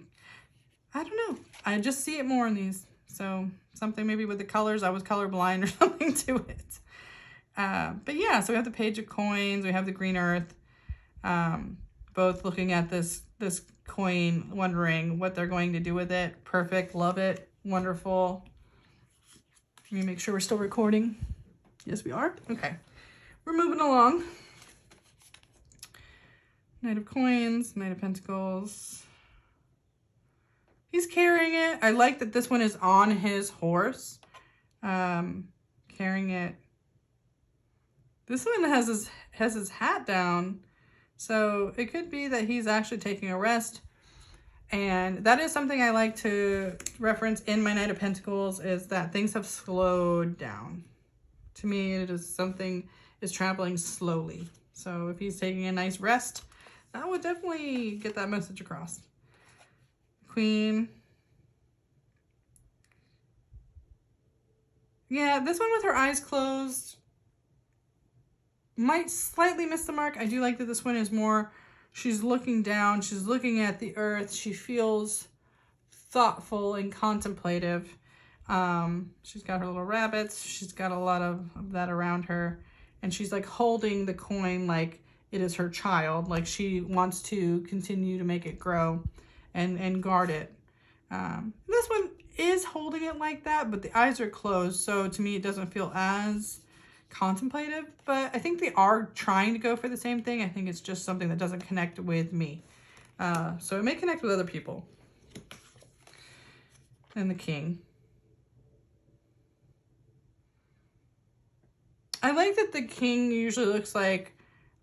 I don't know. I just see it more in these. So something maybe with the colors, I was colorblind or something to it. But yeah, so we have the page of coins. We have the green earth. Both looking at this coin, wondering what they're going to do with it. Perfect. Love it. Wonderful. Let me make sure we're still recording. Yes, we are. Okay. We're moving along. Knight of Coins, Knight of Pentacles. He's carrying it. I like that this one is on his horse. Carrying it. This one has his hat down. So it could be that he's actually taking a rest. And that is something I like to reference in my Knight of Pentacles, is that things have slowed down. To me, it is something is traveling slowly. So if he's taking a nice rest, that would definitely get that message across. Queen. Yeah, this one with her eyes closed might slightly miss the mark. I do like that this one is more, she's looking down, she's looking at the earth, she feels thoughtful and contemplative. She's got her little rabbits, she's got a lot of that around her, and she's like holding the coin like it is her child, like she wants to continue to make it grow and guard it. This one is holding it like that, but the eyes are closed, so to me it doesn't feel as contemplative, but I think they are trying to go for the same thing. I think it's just something that doesn't connect with me. So it may connect with other people. And the King. I like that the King usually looks like,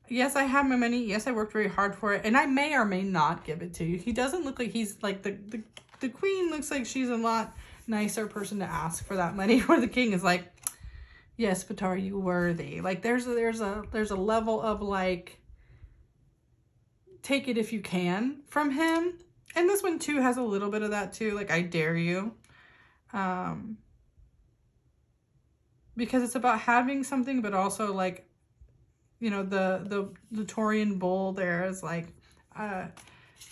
yes, I have my money. Yes, I worked very hard for it. And I may or may not give it to you. He doesn't look like he's like the Queen looks like she's a lot nicer person to ask for that money, where the King is like, yes, but are you worthy? Like there's a level of like, take it if you can from him. And this one too has a little bit of that too. Like, I dare you. Because it's about having something, but also like, you know, the Taurian bull there is like,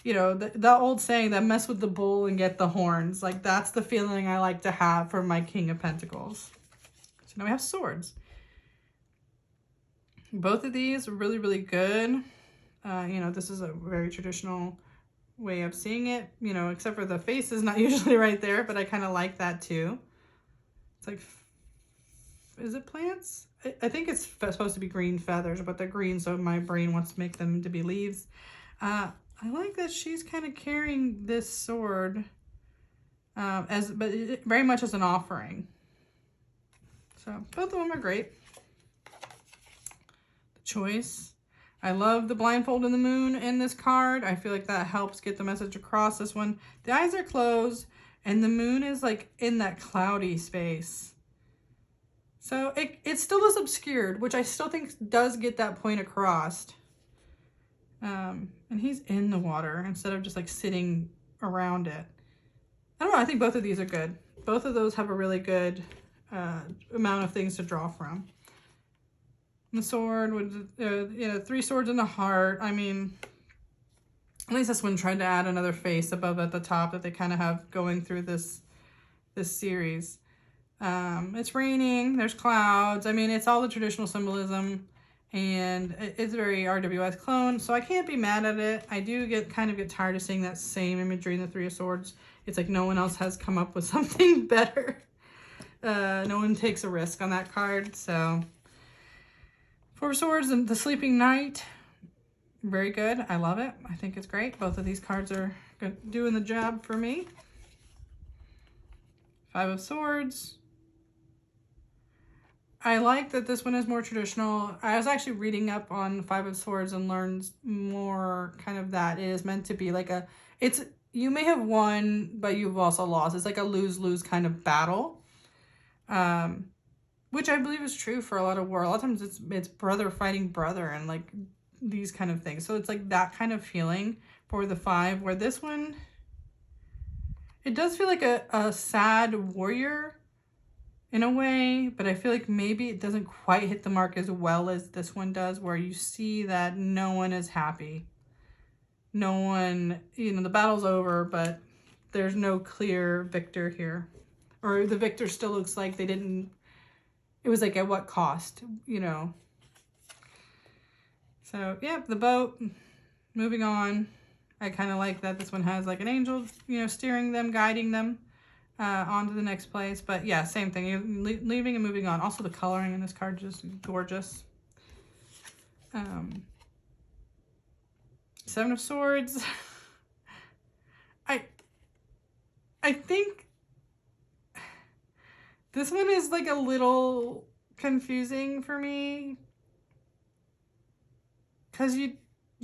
you know, the old saying that mess with the bull and get the horns. Like that's the feeling I like to have for my King of Pentacles. So now we have swords. Both of these are really, really good. You know, this is a very traditional way of seeing it, you know, except for the face is not usually right there, but I kind of like that too. It's like, is it plants? I think it's supposed to be green feathers, but they're green, so my brain wants to make them to be leaves. I like that she's kind of carrying this sword but very much as an offering. So both of them are great. The Choice. I love the blindfold and the moon in this card. I feel like that helps get the message across. This one, the eyes are closed and the moon is like in that cloudy space. So it still is obscured, which I still think does get that point across. And he's in the water instead of just like sitting around it. I don't know, I think both of these are good. Both of those have a really good amount of things to draw from. And the sword with, you know, 3 swords in the heart. I mean, at least this one tried to add another face above at the top that they kind of have going through this series. It's raining, there's clouds. I mean, it's all the traditional symbolism, and it's very RWS clone, so I can't be mad at it. I do kind of get tired of seeing that same imagery in the 3 of Swords. It's like no one else has come up with something better. No one takes a risk on that card, so 4 of Swords and the Sleeping Knight, very good. I love it. I think it's great. Both of these cards are good, doing the job for me. 5 of Swords. I like that this one is more traditional. I was actually reading up on 5 of Swords and learned more kind of that it is meant to be like you may have won, but you've also lost. It's like a lose-lose kind of battle. Which I believe is true for a lot of war. A lot of times it's brother fighting brother and like these kind of things. So it's like that kind of feeling for the 5, where this one, it does feel like a sad warrior in a way, but I feel like maybe it doesn't quite hit the mark as well as this one does, where you see that no one is happy. No one, you know, the battle's over, but there's no clear victor here. Or the victor still looks like they didn't, it was like at what cost, you know. So, yeah, the boat, moving on. I kind of like that this one has like an angel, you know, steering them, guiding them on to the next place. But yeah, same thing. You're leaving and moving on. Also, the coloring in this card just gorgeous. Seven of Swords. I think this one is like a little confusing for me. Because you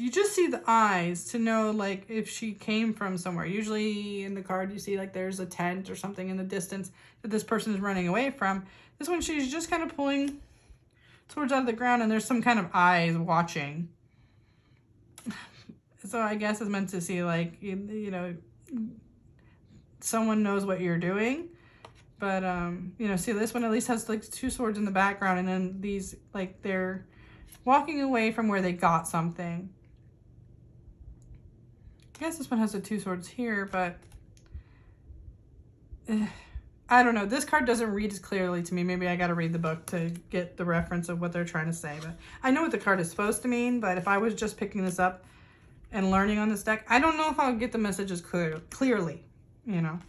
just see the eyes to know like if she came from somewhere. Usually in the card you see like there's a tent or something in the distance that this person is running away from. This one she's just kind of pulling swords out of the ground and there's some kind of eyes watching. So I guess it's meant to see like, you know, someone knows what you're doing. But, you know, see this one at least has like two swords in the background and then these like they're walking away from where they got something. I guess this one has the two swords here, but I don't know. This card doesn't read as clearly to me. Maybe I got to read the book to get the reference of what they're trying to say. But I know what the card is supposed to mean, but if I was just picking this up and learning on this deck, I don't know if I'll get the messages clearly, you know.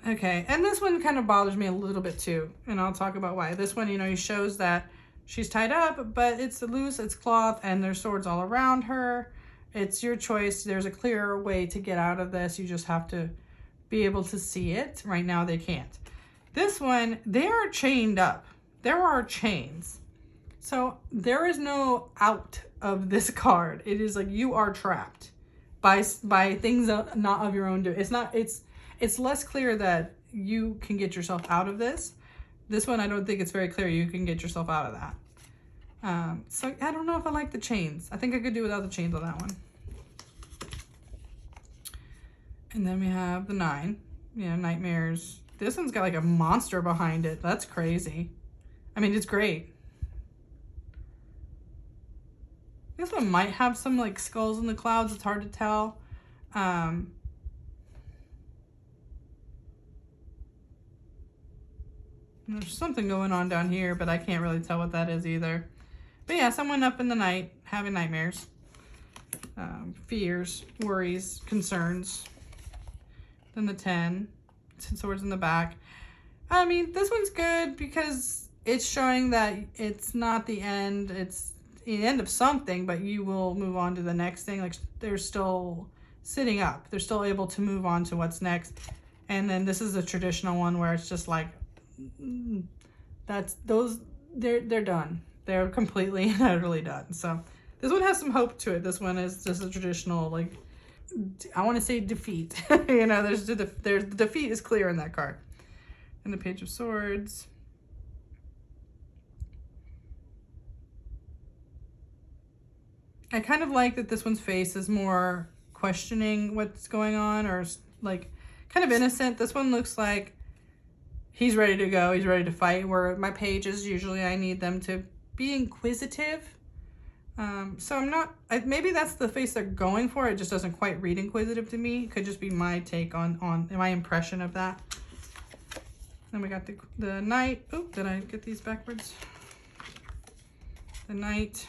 Okay, and this one kind of bothers me a little bit too, and I'll talk about why. This one, you know, he shows that she's tied up, but it's loose, it's cloth, and there's swords all around her. It's your choice. There's a clearer way to get out of this. You just have to be able to see it. Right now, they can't. This one, they are chained up. There are chains. So there is no out of this card. It is like you are trapped by things not of your own doing. It's less clear that you can get yourself out of this. This one, I don't think it's very clear you can get yourself out of that. So I don't know if I like the chains. I think I could do without the chains on that one. And then we have the 9. Yeah, nightmares. This one's got like a monster behind it. That's crazy. I mean, it's great. This one might have some like skulls in the clouds. It's hard to tell. There's something going on down here, but I can't really tell what that is either. But yeah, someone up in the night having nightmares, fears, worries, concerns. Then the 10, swords in the back. I mean, this one's good because it's showing that it's not the end. It's the end of something, but you will move on to the next thing. Like they're still sitting up. They're still able to move on to what's next. And then this is a traditional one where it's just like, they're done. They're completely and utterly done. So this one has some hope to it. This one is just a traditional, like, I want to say defeat. You know, there's the defeat is clear in that card. And the Page of Swords. I kind of like that this one's face is more questioning what's going on, or like kind of innocent. This one looks like he's ready to go. He's ready to fight. Where my pages, usually I need them to be inquisitive. So I'm not, maybe that's the face they're going for. It just doesn't quite read inquisitive to me. It could just be my take on my impression of that. Then we got the Knight. Oh, did I get these backwards? The Knight.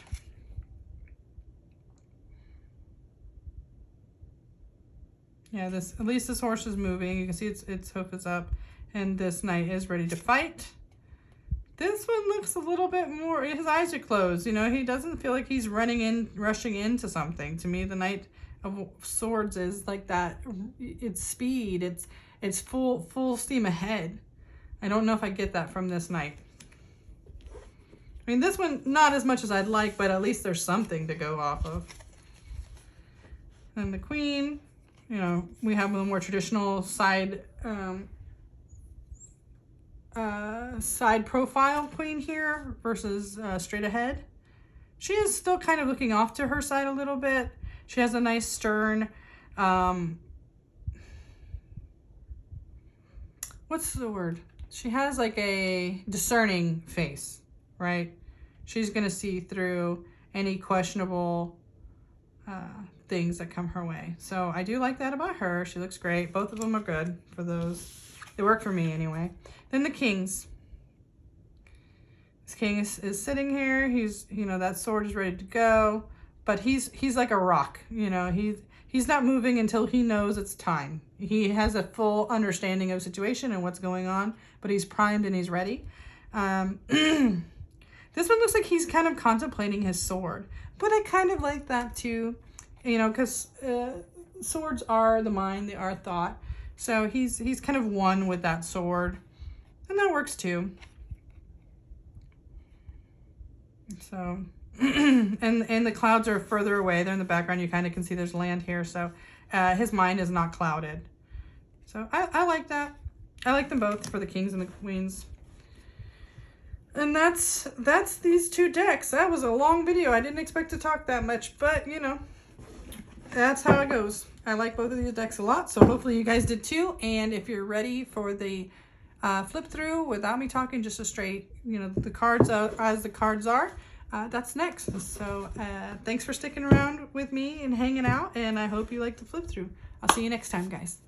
Yeah, at least this horse is moving. You can see its hoof is up. And this Knight is ready to fight. This one looks a little bit more, his eyes are closed. You know, he doesn't feel like he's rushing into something. To me, the Knight of Swords is like that. It's speed. It's full steam ahead. I don't know if I get that from this Knight. I mean, this one, not as much as I'd like, but at least there's something to go off of. And the Queen, you know, we have a more traditional side profile queen here versus straight ahead. She is still kind of looking off to her side a little bit. She has a nice stern, what's the word? She has like a discerning face, right? She's gonna see through any questionable things that come her way. So I do like that about her. She looks great. Both of them are good for those. They work for me anyway. Then the kings. This king is sitting here. He's, you know, that sword is ready to go, but he's like a rock. You know, he's not moving until he knows it's time. He has a full understanding of the situation and what's going on, but he's primed and he's ready. This one looks like he's kind of contemplating his sword, but I kind of like that too, you know, because swords are the mind, they are thought. So he's kind of one with that sword, and that works too. So, and the clouds are further away. They're in the background. You kind of can see there's land here. So his mind is not clouded. So I like that. I like them both for the kings and the queens. And that's these two decks. That was a long video. I didn't expect to talk that much, but you know, that's how it goes. I like both of these decks a lot. So hopefully you guys did too. And if you're ready for the flip through without me talking, just a straight, you know, the cards as the cards are, that's next. So thanks for sticking around with me and hanging out, and I hope you like the flip through. I'll see you next time, guys.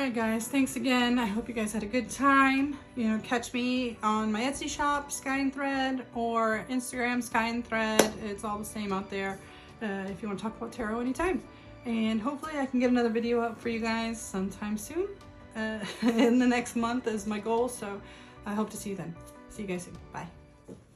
right, guys, thanks again. I hope you guys had a good time. You know, catch me on my Etsy shop, Sky and Thread, or Instagram, Sky and Thread. It's all the same out there if you want to talk about tarot anytime. And hopefully I can get another video up for you guys sometime soon. In the next month is my goal, so I hope to see you then. See you guys soon. Bye.